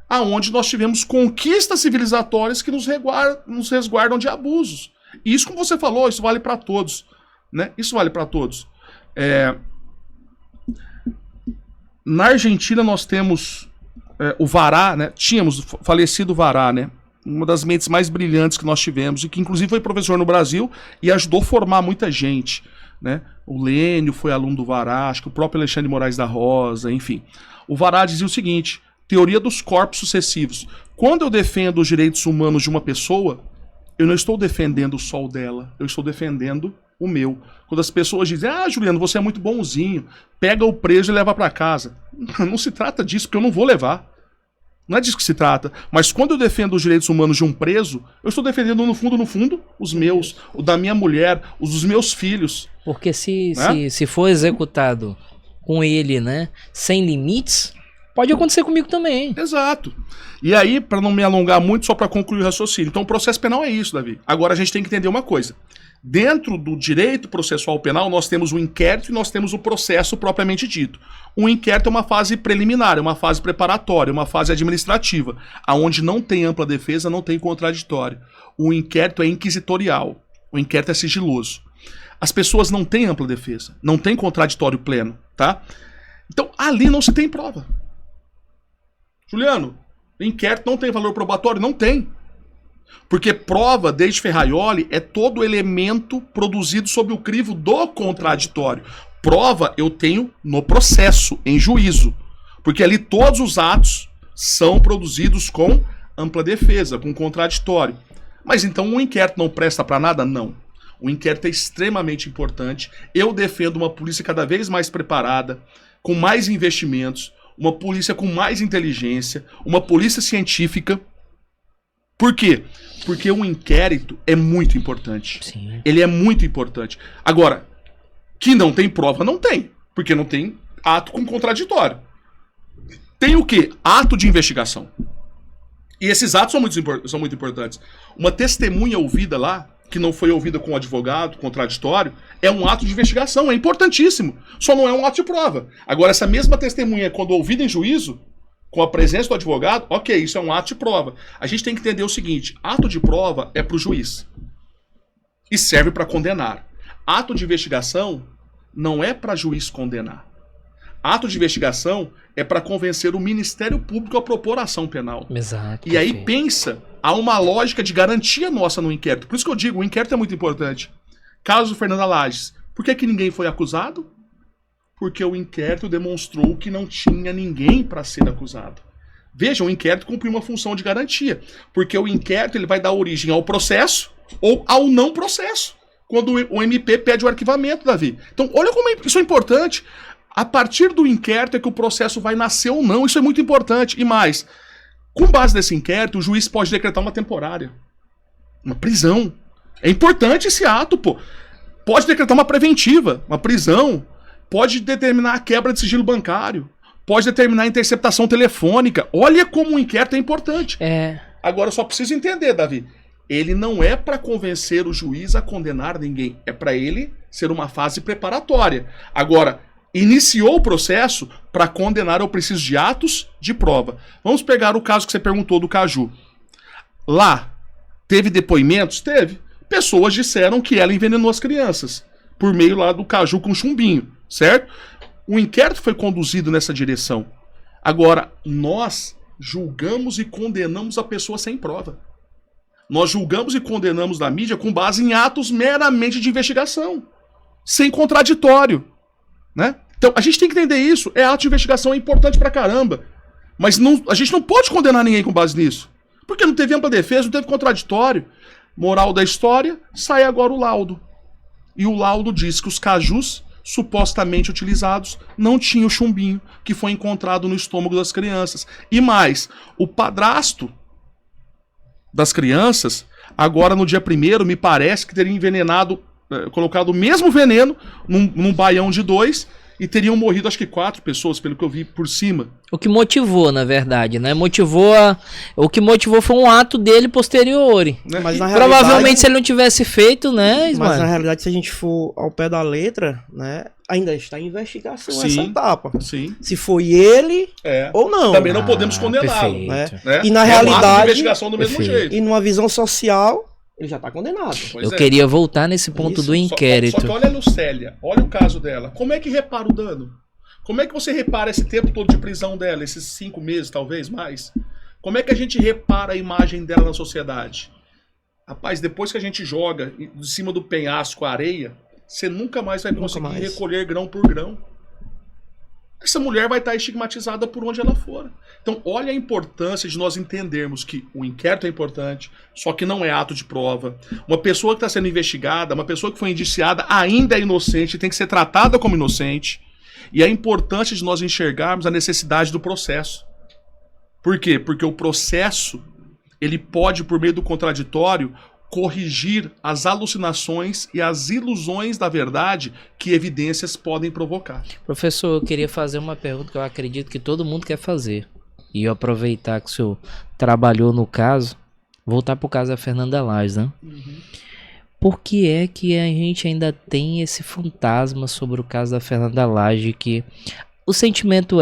aonde nós tivemos conquistas civilizatórias que nos resguardam de abusos. E isso, como você falou, isso vale para todos. Né? Isso vale para todos. Na Argentina nós temos o Vará, né? Tínhamos o falecido Vará, né? Uma das mentes mais brilhantes que nós tivemos e que inclusive foi professor no Brasil e ajudou a formar muita gente. Né? O Lênio foi aluno do Vará, acho que o próprio Alexandre de Moraes da Rosa, enfim. O Vará dizia o seguinte: teoria dos corpos sucessivos. Quando eu defendo os direitos humanos de uma pessoa, eu não estou defendendo só o dela, eu estou defendendo o meu. Quando as pessoas dizem, Juliano, você é muito bonzinho, pega o preso e leva para casa. Não se trata disso, porque eu não vou levar. Não é disso que se trata. Mas quando eu defendo os direitos humanos de um preso, eu estou defendendo no fundo, os meus, o da minha mulher, os dos meus filhos. Porque se for executado com ele, né, sem limites, pode acontecer comigo também. Exato. E aí, para não me alongar muito, só para concluir o raciocínio. Então, o processo penal é isso, Davi. Agora, a gente tem que entender uma coisa. Dentro do direito processual penal, nós temos o inquérito e nós temos o processo propriamente dito. O inquérito é uma fase preliminar, é uma fase preparatória, uma fase administrativa, aonde não tem ampla defesa, não tem contraditório. O inquérito é inquisitorial, o inquérito é sigiloso. As pessoas não têm ampla defesa, não tem contraditório pleno, tá? Então, ali não se tem prova. Juliano, o inquérito não tem valor probatório? Não tem. Porque prova, desde Ferraioli, é todo elemento produzido sob o crivo do contraditório. Prova eu tenho no processo, em juízo. Porque ali todos os atos são produzidos com ampla defesa, com contraditório. Mas então o inquérito não presta para nada? Não. O inquérito é extremamente importante. Eu defendo uma polícia cada vez mais preparada, com mais investimentos, uma polícia com mais inteligência, uma polícia científica. Por quê? Porque o inquérito é muito importante. Sim. Ele é muito importante. Agora, que não tem prova, não tem. Porque não tem ato com contraditório. Tem o quê? Ato de investigação. E esses atos são muito importantes. Uma testemunha ouvida lá, que não foi ouvida com advogado, contraditório, é um ato de investigação, é importantíssimo. Só não é um ato de prova. Agora, essa mesma testemunha, quando ouvida em juízo, com a presença do advogado, ok, isso é um ato de prova. A gente tem que entender o seguinte, ato de prova é para o juiz. E serve para condenar. Ato de investigação não é para juiz condenar. Ato de investigação é para convencer o Ministério Público a propor ação penal. Exato. E aí perfeito. pensa, há uma lógica de garantia nossa no inquérito. Por isso que eu digo, o inquérito é muito importante. Caso do Fernanda Lages, por que ninguém foi acusado? Porque o inquérito demonstrou que não tinha ninguém para ser acusado. Veja, o inquérito cumpriu uma função de garantia, porque o inquérito ele vai dar origem ao processo ou ao não processo, quando o MP pede o arquivamento, Davi. Então, olha como isso é importante. A partir do inquérito é que o processo vai nascer ou não, isso é muito importante. E mais, com base nesse inquérito, o juiz pode decretar uma temporária, uma prisão. É importante esse ato, pô. Pode decretar uma preventiva, uma prisão, pode determinar a quebra de sigilo bancário, pode determinar a interceptação telefônica. Olha como o inquérito é importante. Agora, eu só preciso entender, Davi. Ele não é para convencer o juiz a condenar ninguém. É para ele ser uma fase preparatória. Agora, iniciou o processo, para condenar eu preciso de atos de prova. Vamos pegar o caso que você perguntou do Caju. Lá, teve depoimentos? Teve. Pessoas disseram que ela envenenou as crianças, por meio lá do Caju com chumbinho, certo? O inquérito foi conduzido nessa direção. Agora, nós julgamos e condenamos a pessoa sem prova. Nós julgamos e condenamos na mídia com base em atos meramente de investigação, sem contraditório, né? Então, a gente tem que entender isso. Ato de investigação é importante pra caramba, mas a gente não pode condenar ninguém com base nisso, porque não teve ampla defesa, não teve contraditório. Moral da história, sai agora o laudo. E o laudo diz que os cajus supostamente utilizados não tinham o chumbinho que foi encontrado no estômago das crianças. E mais, o padrasto das crianças, agora no dia 1º, me parece que teria envenenado, colocado o mesmo veneno num baião de 2 e teriam morrido acho que 4 pessoas, pelo que eu vi por cima. O que motivou, na verdade, né? O que motivou foi um ato dele posterior. Né? Mas na Provavelmente realidade, se ele não tivesse feito, né, mas Ismael? na realidade, se a gente for ao pé da letra, né, ainda está em investigação Sim. essa etapa. Sim. Se foi ele ou não. Também não podemos condená-lo. perfeito. Né? E na É um ato de realidade, investigação do mesmo perfeito. jeito. e numa visão social, ele já está condenado. Pois Eu queria voltar nesse ponto Isso, do inquérito. Só que olha a Lucélia, olha o caso dela. Como é que repara o dano? Como é que você repara esse tempo todo de prisão dela, esses 5 meses, talvez mais? Como é que a gente repara a imagem dela na sociedade? Rapaz, depois que a gente joga de cima do penhasco a areia, você nunca mais vai conseguir recolher grão por grão. Essa mulher vai estar estigmatizada por onde ela for. Então, olha a importância de nós entendermos que o inquérito é importante, só que não é ato de prova. Uma pessoa que está sendo investigada, uma pessoa que foi indiciada, ainda é inocente, tem que ser tratada como inocente. E a importância de nós enxergarmos a necessidade do processo. Por quê? Porque o processo, ele pode, por meio do contraditório, corrigir as alucinações e as ilusões da verdade que evidências podem provocar. Professor, eu queria fazer uma pergunta que eu acredito que todo mundo quer fazer. E eu aproveitar que o senhor trabalhou no caso, voltar para o caso da Fernanda Lages, né? Por que é que a gente ainda tem esse fantasma sobre o caso da Fernanda Lages, que o sentimento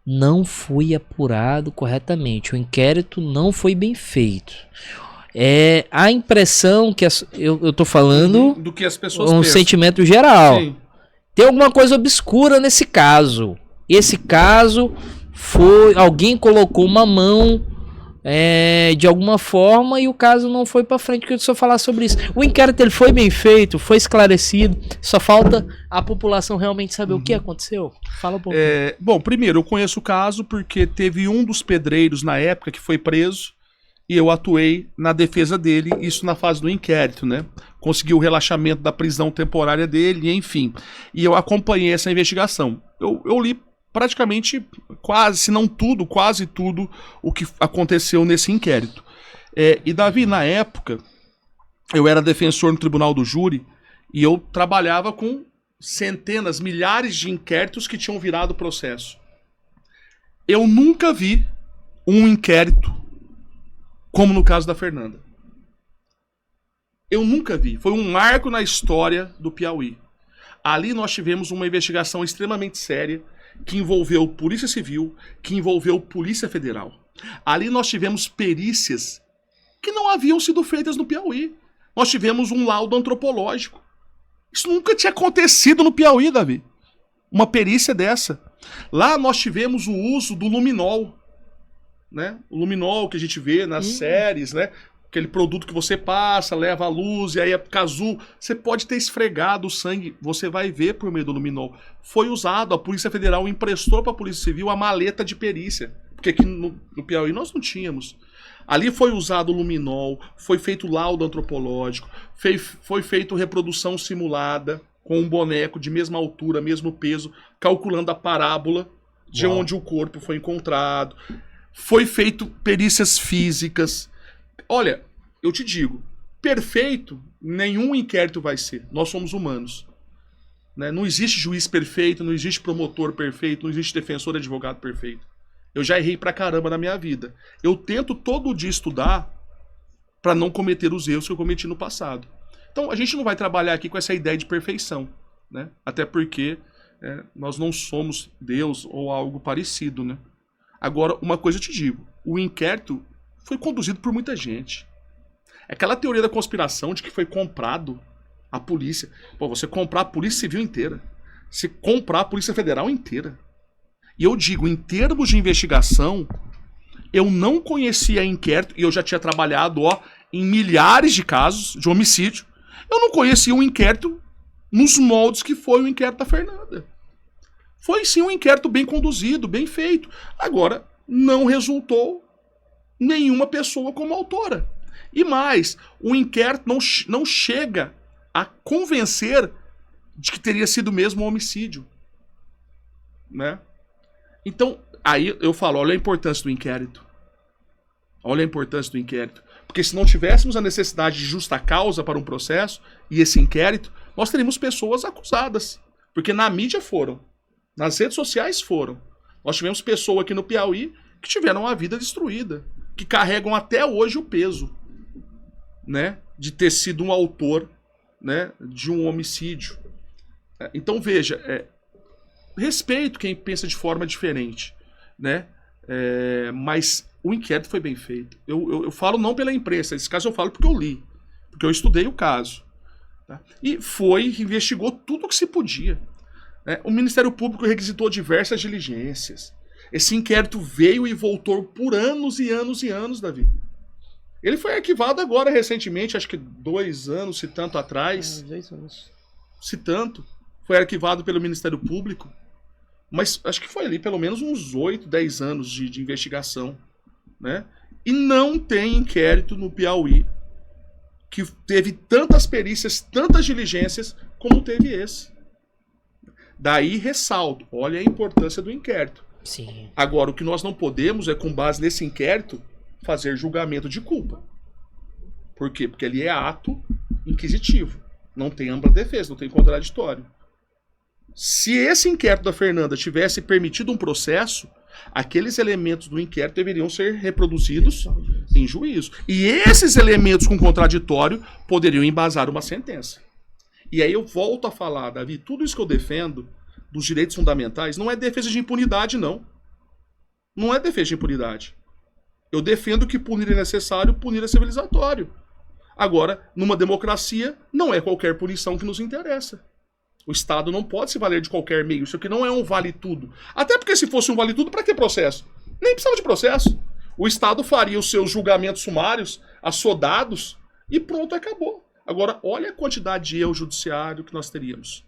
não foi apurado corretamente, o inquérito não foi bem feito. A impressão que eu tô falando Do que as pessoas um pensam. sentimento geral. Sim. Tem alguma coisa obscura nesse caso. Esse caso foi... Alguém colocou uma mão de alguma forma e o caso não foi pra frente. Eu queria que o senhor falasse sobre isso. O inquérito ele foi bem feito, foi esclarecido. Só falta a população realmente saber o que aconteceu. Fala um pouco. Bom, primeiro, eu conheço o caso porque teve um dos pedreiros na época que foi preso e eu atuei na defesa dele, isso na fase do inquérito, né? Consegui o relaxamento da prisão temporária dele, enfim. E eu acompanhei essa investigação. Eu li praticamente quase, se não tudo, quase tudo o que aconteceu nesse inquérito. E Davi, na época, eu era defensor no Tribunal do Júri e eu trabalhava com centenas, milhares de inquéritos que tinham virado processo. Eu nunca vi um inquérito como no caso da Fernanda. Eu nunca vi. Foi um marco na história do Piauí. Ali nós tivemos uma investigação extremamente séria que envolveu Polícia Civil, que envolveu Polícia Federal. Ali nós tivemos perícias que não haviam sido feitas no Piauí. Nós tivemos um laudo antropológico. Isso nunca tinha acontecido no Piauí, Davi. uma perícia dessa. Lá nós tivemos o uso do luminol, né? O luminol que a gente vê nas séries, né? Aquele produto que você passa, leva a luz, e aí fica azul. Você pode ter esfregado o sangue, você vai ver por meio do luminol. Foi usado, a Polícia Federal emprestou para a Polícia Civil a maleta de perícia. Porque aqui no Piauí nós não tínhamos. Ali foi usado o luminol, foi feito laudo antropológico, foi feito reprodução simulada com um boneco de mesma altura, mesmo peso, calculando a parábola de onde o corpo foi encontrado. Foi feito perícias físicas. Olha, eu te digo, perfeito nenhum inquérito vai ser. Nós somos humanos. Né? Não existe juiz perfeito, não existe promotor perfeito, não existe defensor e advogado perfeito. Eu já errei pra caramba na minha vida. Eu tento todo dia estudar para não cometer os erros que eu cometi no passado. Então, a gente não vai trabalhar aqui com essa ideia de perfeição, né? Até porque nós não somos Deus ou algo parecido, né? Agora, uma coisa eu te digo, o inquérito foi conduzido por muita gente. Aquela teoria da conspiração de que foi comprado a polícia. Pô, você comprar a Polícia Civil inteira. Você comprar a Polícia Federal inteira. E eu digo, em termos de investigação, eu não conhecia inquérito, e eu já tinha trabalhado em milhares de casos de homicídio, eu não conhecia um inquérito nos moldes que foi o inquérito da Fernanda. Foi sim um inquérito bem conduzido, bem feito. Agora, não resultou nenhuma pessoa como autora. E mais, o inquérito não chega a convencer de que teria sido mesmo um homicídio. Né? Então, aí eu falo, olha a importância do inquérito. Olha a importância do inquérito. Porque se não tivéssemos a necessidade de justa causa para um processo e esse inquérito, nós teríamos pessoas acusadas. Porque na mídia foram. Nas redes sociais foram. Nós tivemos pessoas aqui no Piauí que tiveram a vida destruída. Que carregam até hoje o peso, né, de ter sido um autor, né, de um homicídio. Então, veja, respeito quem pensa de forma diferente, né? Mas o inquérito foi bem feito. Eu falo não pela imprensa, nesse caso eu falo porque eu li, porque eu estudei o caso. Tá? E investigou tudo o que se podia. Né? O Ministério Público requisitou diversas diligências. Esse inquérito veio e voltou por anos e anos e anos, Davi. Ele foi arquivado agora recentemente, acho que 2 anos, se tanto atrás. 2 anos. Se tanto. Foi arquivado pelo Ministério Público. Mas acho que foi ali pelo menos uns 8, 10 anos de investigação. Né? E não tem inquérito no Piauí que teve tantas perícias, tantas diligências como teve esse. Daí ressalto, olha a importância do inquérito. Sim. Agora, o que nós não podemos é, com base nesse inquérito, fazer julgamento de culpa. Por quê? Porque ele é ato inquisitivo. Não tem ampla defesa, não tem contraditório. Se esse inquérito da Fernanda tivesse permitido um processo, aqueles elementos do inquérito deveriam ser reproduzidos em juízo. E esses elementos com contraditório poderiam embasar uma sentença. E aí eu volto a falar, Davi, tudo isso que eu defendo dos direitos fundamentais não é defesa de impunidade, não. Não é defesa de impunidade. Eu defendo que punir é necessário, punir é civilizatório. Agora, numa democracia, não é qualquer punição que nos interessa. O Estado não pode se valer de qualquer meio. Isso aqui não é um vale-tudo. Até porque se fosse um vale-tudo, para que processo? Nem precisava de processo. O Estado faria os seus julgamentos sumários, assodados, e pronto, acabou. Agora, olha a quantidade de erro judiciário que nós teríamos.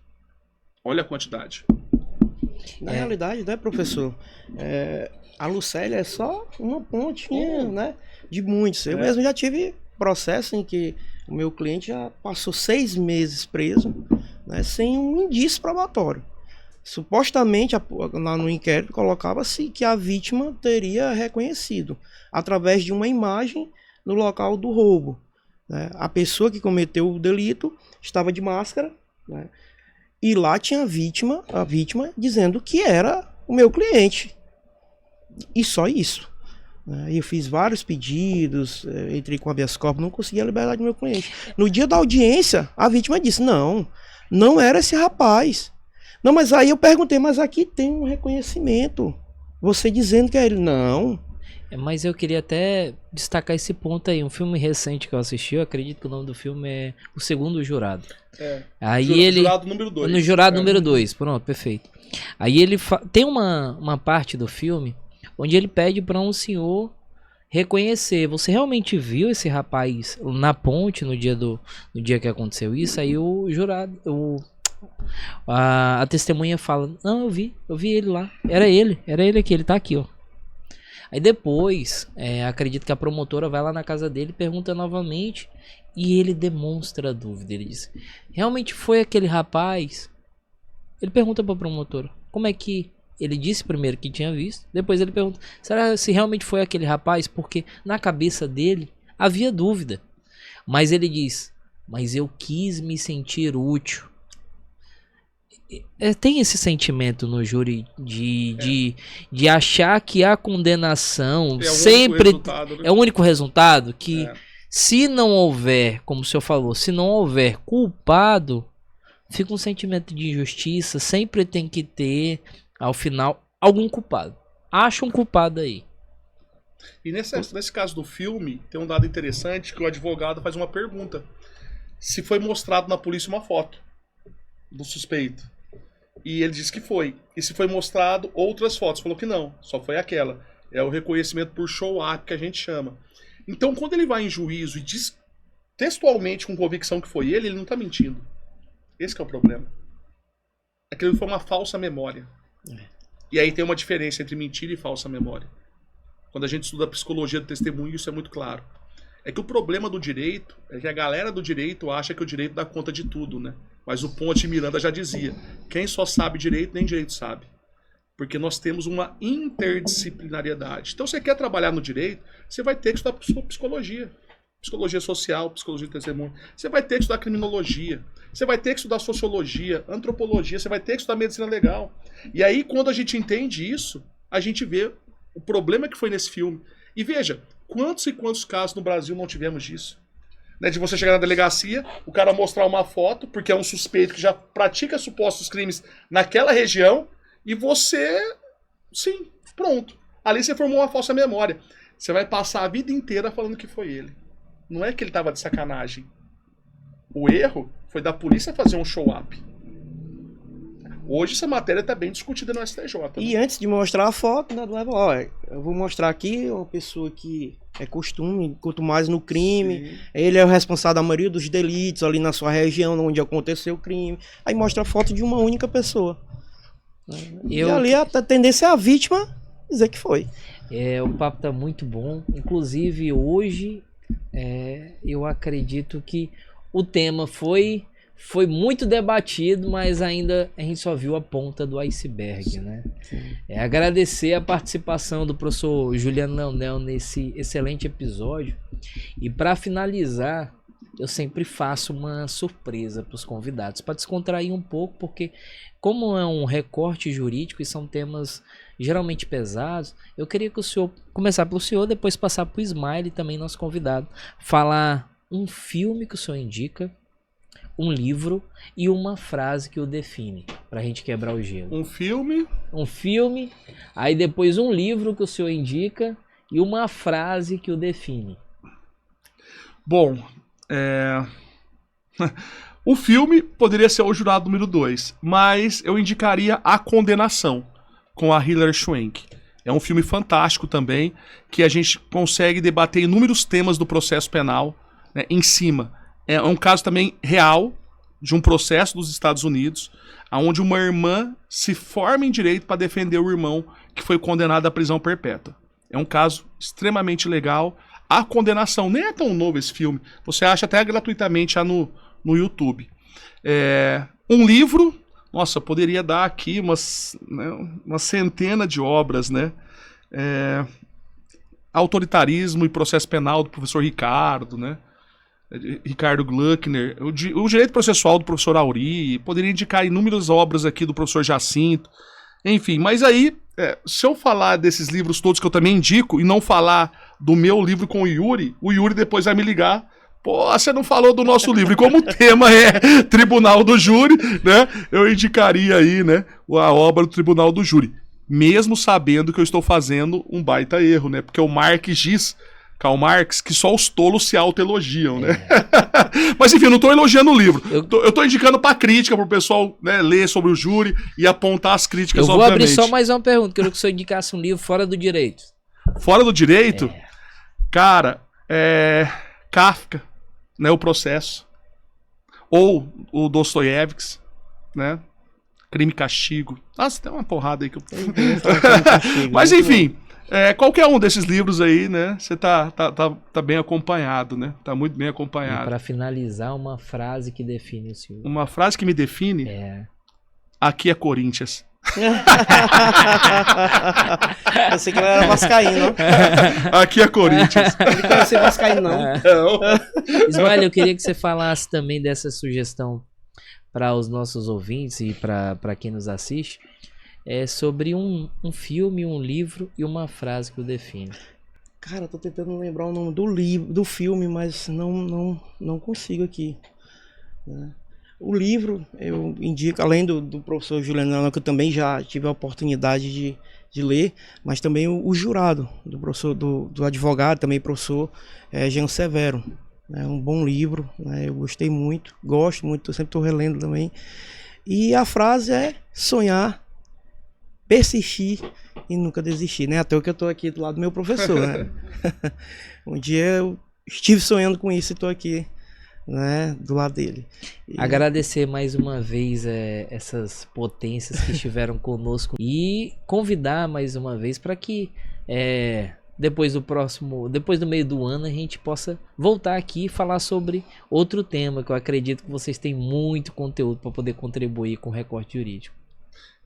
Olha a quantidade. Na realidade, né, professor? A Lucélia é só uma pontinha, né? De muitos. Eu mesmo já tive processo em que o meu cliente já passou 6 meses preso, né, sem um indício probatório. Supostamente, lá no inquérito, colocava-se que a vítima teria reconhecido através de uma imagem no local do roubo. Né? A pessoa que cometeu o delito estava de máscara, né? E lá tinha a vítima dizendo que era o meu cliente. E só isso. Eu fiz vários pedidos, entrei com habeas corpus, não consegui a liberdade do meu cliente. No dia da audiência, a vítima disse, não era esse rapaz. Não, mas aí eu perguntei, mas aqui tem um reconhecimento. Você dizendo que é ele. Não, Mas eu queria até destacar esse ponto aí. Um filme recente que eu assisti, eu acredito que o nome do filme é O Segundo Jurado. Aí Jurado número 2. No Jurado número 2, pronto, perfeito. Aí ele tem uma parte do filme onde ele pede para um senhor reconhecer. Você realmente viu esse rapaz na ponte no dia que aconteceu isso? Aí o jurado, a testemunha fala: não, eu vi ele lá. Era ele aqui, ele tá aqui, ó. Aí depois, acredito que a promotora vai lá na casa dele, pergunta novamente, e ele demonstra a dúvida. Ele diz: realmente foi aquele rapaz? Ele pergunta pra promotora: como é que... Ele disse primeiro que tinha visto, depois ele pergunta: será se realmente foi aquele rapaz? Porque na cabeça dele havia dúvida. Mas ele diz: mas eu quis me sentir útil. Tem esse sentimento no júri de achar que a condenação sempre é o único resultado, que se não houver, como o senhor falou, se não houver culpado, fica um sentimento de injustiça, sempre tem que ter, ao final, algum culpado. Acha um culpado aí. E nesse caso do filme, tem um dado interessante que o advogado faz uma pergunta. Se foi mostrado na polícia uma foto do suspeito. E ele disse que foi. E se foi mostrado outras fotos, falou que não, só foi aquela. É o reconhecimento por show-up que a gente chama. Então, quando ele vai em juízo e diz textualmente com convicção que foi ele não está mentindo. Esse que é o problema. Aquilo foi uma falsa memória. E aí tem uma diferença entre mentira e falsa memória. Quando a gente estuda a psicologia do testemunho, isso é muito claro. É que o problema do direito é que a galera do direito acha que o direito dá conta de tudo, né? Mas o Ponte Miranda já dizia: quem só sabe direito, nem direito sabe. Porque nós temos uma interdisciplinariedade. Então, você quer trabalhar no direito, você vai ter que estudar psicologia. Psicologia social, psicologia de testemunho. Você vai ter que estudar criminologia. Você vai ter que estudar sociologia, antropologia. Você vai ter que estudar medicina legal. E aí, quando a gente entende isso, a gente vê o problema que foi nesse filme. E veja, quantos e quantos casos no Brasil não tivemos disso? Né, de você chegar na delegacia, o cara mostrar uma foto, porque é um suspeito que já pratica supostos crimes naquela região, e você... Sim, pronto. Ali você formou uma falsa memória. Você vai passar a vida inteira falando que foi ele. Não é que ele estava de sacanagem. O erro foi da polícia fazer um show-up. Hoje essa matéria está bem discutida no STJ. Né? E antes de mostrar a foto, né, eu vou mostrar aqui uma pessoa que é costume, quanto mais no crime. Sim. Ele é o responsável da maioria dos delitos ali na sua região, onde aconteceu o crime. Aí mostra a foto de uma única pessoa. E ali a tendência é a vítima dizer que foi. O papo tá muito bom. Inclusive hoje eu acredito que o tema foi muito debatido, mas ainda a gente só viu a ponta do iceberg, né? Agradecer a participação do professor Juliano Leonel nesse excelente episódio. E para finalizar, eu sempre faço uma surpresa para os convidados, para descontrair um pouco, porque como é um recorte jurídico e são temas geralmente pesados, eu queria que o senhor, começar pelo senhor, depois passar para o Smiley, também nosso convidado, falar um filme que o senhor indica, um livro e uma frase que o define, pra gente quebrar o gelo. Um filme, aí depois um livro que o senhor indica e uma frase que o define. Bom, o filme poderia ser O Jurado número 2, mas eu indicaria A Condenação, com a Hilary Swank. É um filme fantástico também, que a gente consegue debater inúmeros temas do processo penal, né, em cima. É um caso também real, de um processo dos Estados Unidos, onde uma irmã se forma em direito para defender o irmão que foi condenado à prisão perpétua. É um caso extremamente legal. A Condenação, nem é tão novo esse filme, você acha até gratuitamente no YouTube. Um livro, nossa, poderia dar aqui uma centena de obras, né? Autoritarismo e Processo Penal, do professor Ricardo, né? Ricardo Gluckner, o Direito Processual do professor Auri, poderia indicar inúmeras obras aqui do professor Jacinto, enfim, mas aí, se eu falar desses livros todos que eu também indico, e não falar do meu livro com o Yuri depois vai me ligar: pô, você não falou do nosso livro. E como o tema é Tribunal do Júri, né, eu indicaria aí, né, a obra do Tribunal do Júri. mesmo sabendo que eu estou fazendo um baita erro, né? Porque o Karl Marx, que só os tolos se autoelogiam, né? Mas enfim, eu não estou elogiando o livro. Eu estou indicando para crítica, para o pessoal, né, ler sobre o júri e apontar as críticas, obviamente. Eu vou abrir só mais uma pergunta. Queria que o senhor indicasse um livro fora do direito. Fora do direito? Cara, Kafka, né, O Processo. Ou o Dostoiévski, né? Crime e Castigo. Nossa, tem uma porrada aí que eu... Mas enfim... qualquer um desses livros aí, né? Você tá bem acompanhado, né? Tá muito bem acompanhado. E para finalizar, uma frase que define o senhor. Uma frase que me define? Aqui é Corinthians. Eu sei que ela era vascaíno. Aqui é Corinthians. Não conhecia vascaíno, não. Ismael, eu queria que você falasse também dessa sugestão para os nossos ouvintes e para quem nos assiste. Sobre um filme, um livro e uma frase que o define. Cara, eu tô tentando lembrar o nome do filme, mas não consigo aqui, né? O livro, eu indico, além do professor Juliano, que eu também já tive a oportunidade de ler, mas também o jurado, do professor, do advogado, também professor Jean Severo. É um bom livro, né? Eu gostei muito, gosto muito, eu sempre estou relendo também. E a frase é sonhar, persistir e nunca desistir, né? Até que eu tô aqui do lado do meu professor, né? Um dia eu estive sonhando com isso e tô aqui, né, do lado dele. Agradecer mais uma vez essas potências que estiveram conosco e convidar mais uma vez para que depois do meio do ano a gente possa voltar aqui e falar sobre outro tema, que eu acredito que vocês têm muito conteúdo para poder contribuir com o Recorte Jurídico.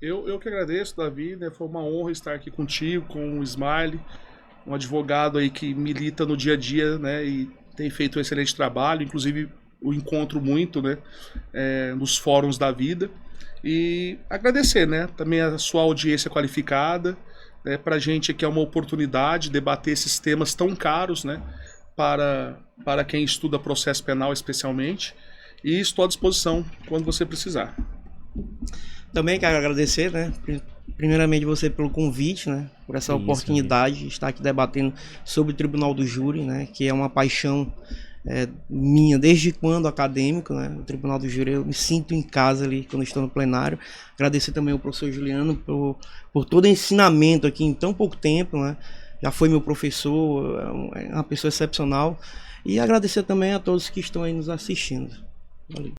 Eu que agradeço, Davi, né? Foi uma honra estar aqui contigo, com o Ismael, um advogado aí que milita no dia a dia, né? E tem feito um excelente trabalho, inclusive o encontro muito, né? Nos fóruns da vida. E agradecer, né? Também a sua audiência qualificada, né? Pra gente aqui é uma oportunidade de debater esses temas tão caros, né? Para quem estuda processo penal especialmente. E estou à disposição quando você precisar. Também quero agradecer, né? Primeiramente você pelo convite, né? Por essa oportunidade de estar aqui debatendo sobre o Tribunal do Júri, né? Que é uma paixão minha desde quando acadêmico, né? O Tribunal do Júri, eu me sinto em casa ali quando estou no plenário. Agradecer também ao professor Juliano por todo o ensinamento aqui em tão pouco tempo, né? Já foi meu professor, é uma pessoa excepcional. E agradecer também a todos que estão aí nos assistindo. Valeu.